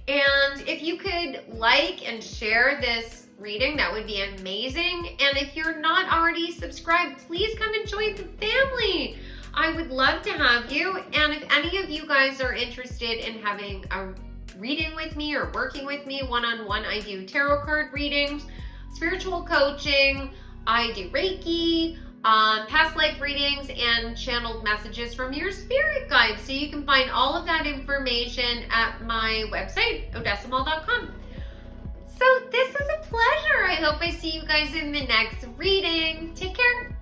And if you could like and share this reading, that would be amazing. And if you're not already subscribed, please come and join the family. I would love to have you. And if any of you guys are interested in having a reading with me or working with me one-on-one, I do tarot card readings, spiritual coaching, I do Reiki, past life readings, and channeled messages from your spirit guides. So you can find all of that information at my website, odessamall.com. So this was a pleasure. I hope I see you guys in the next reading. Take care.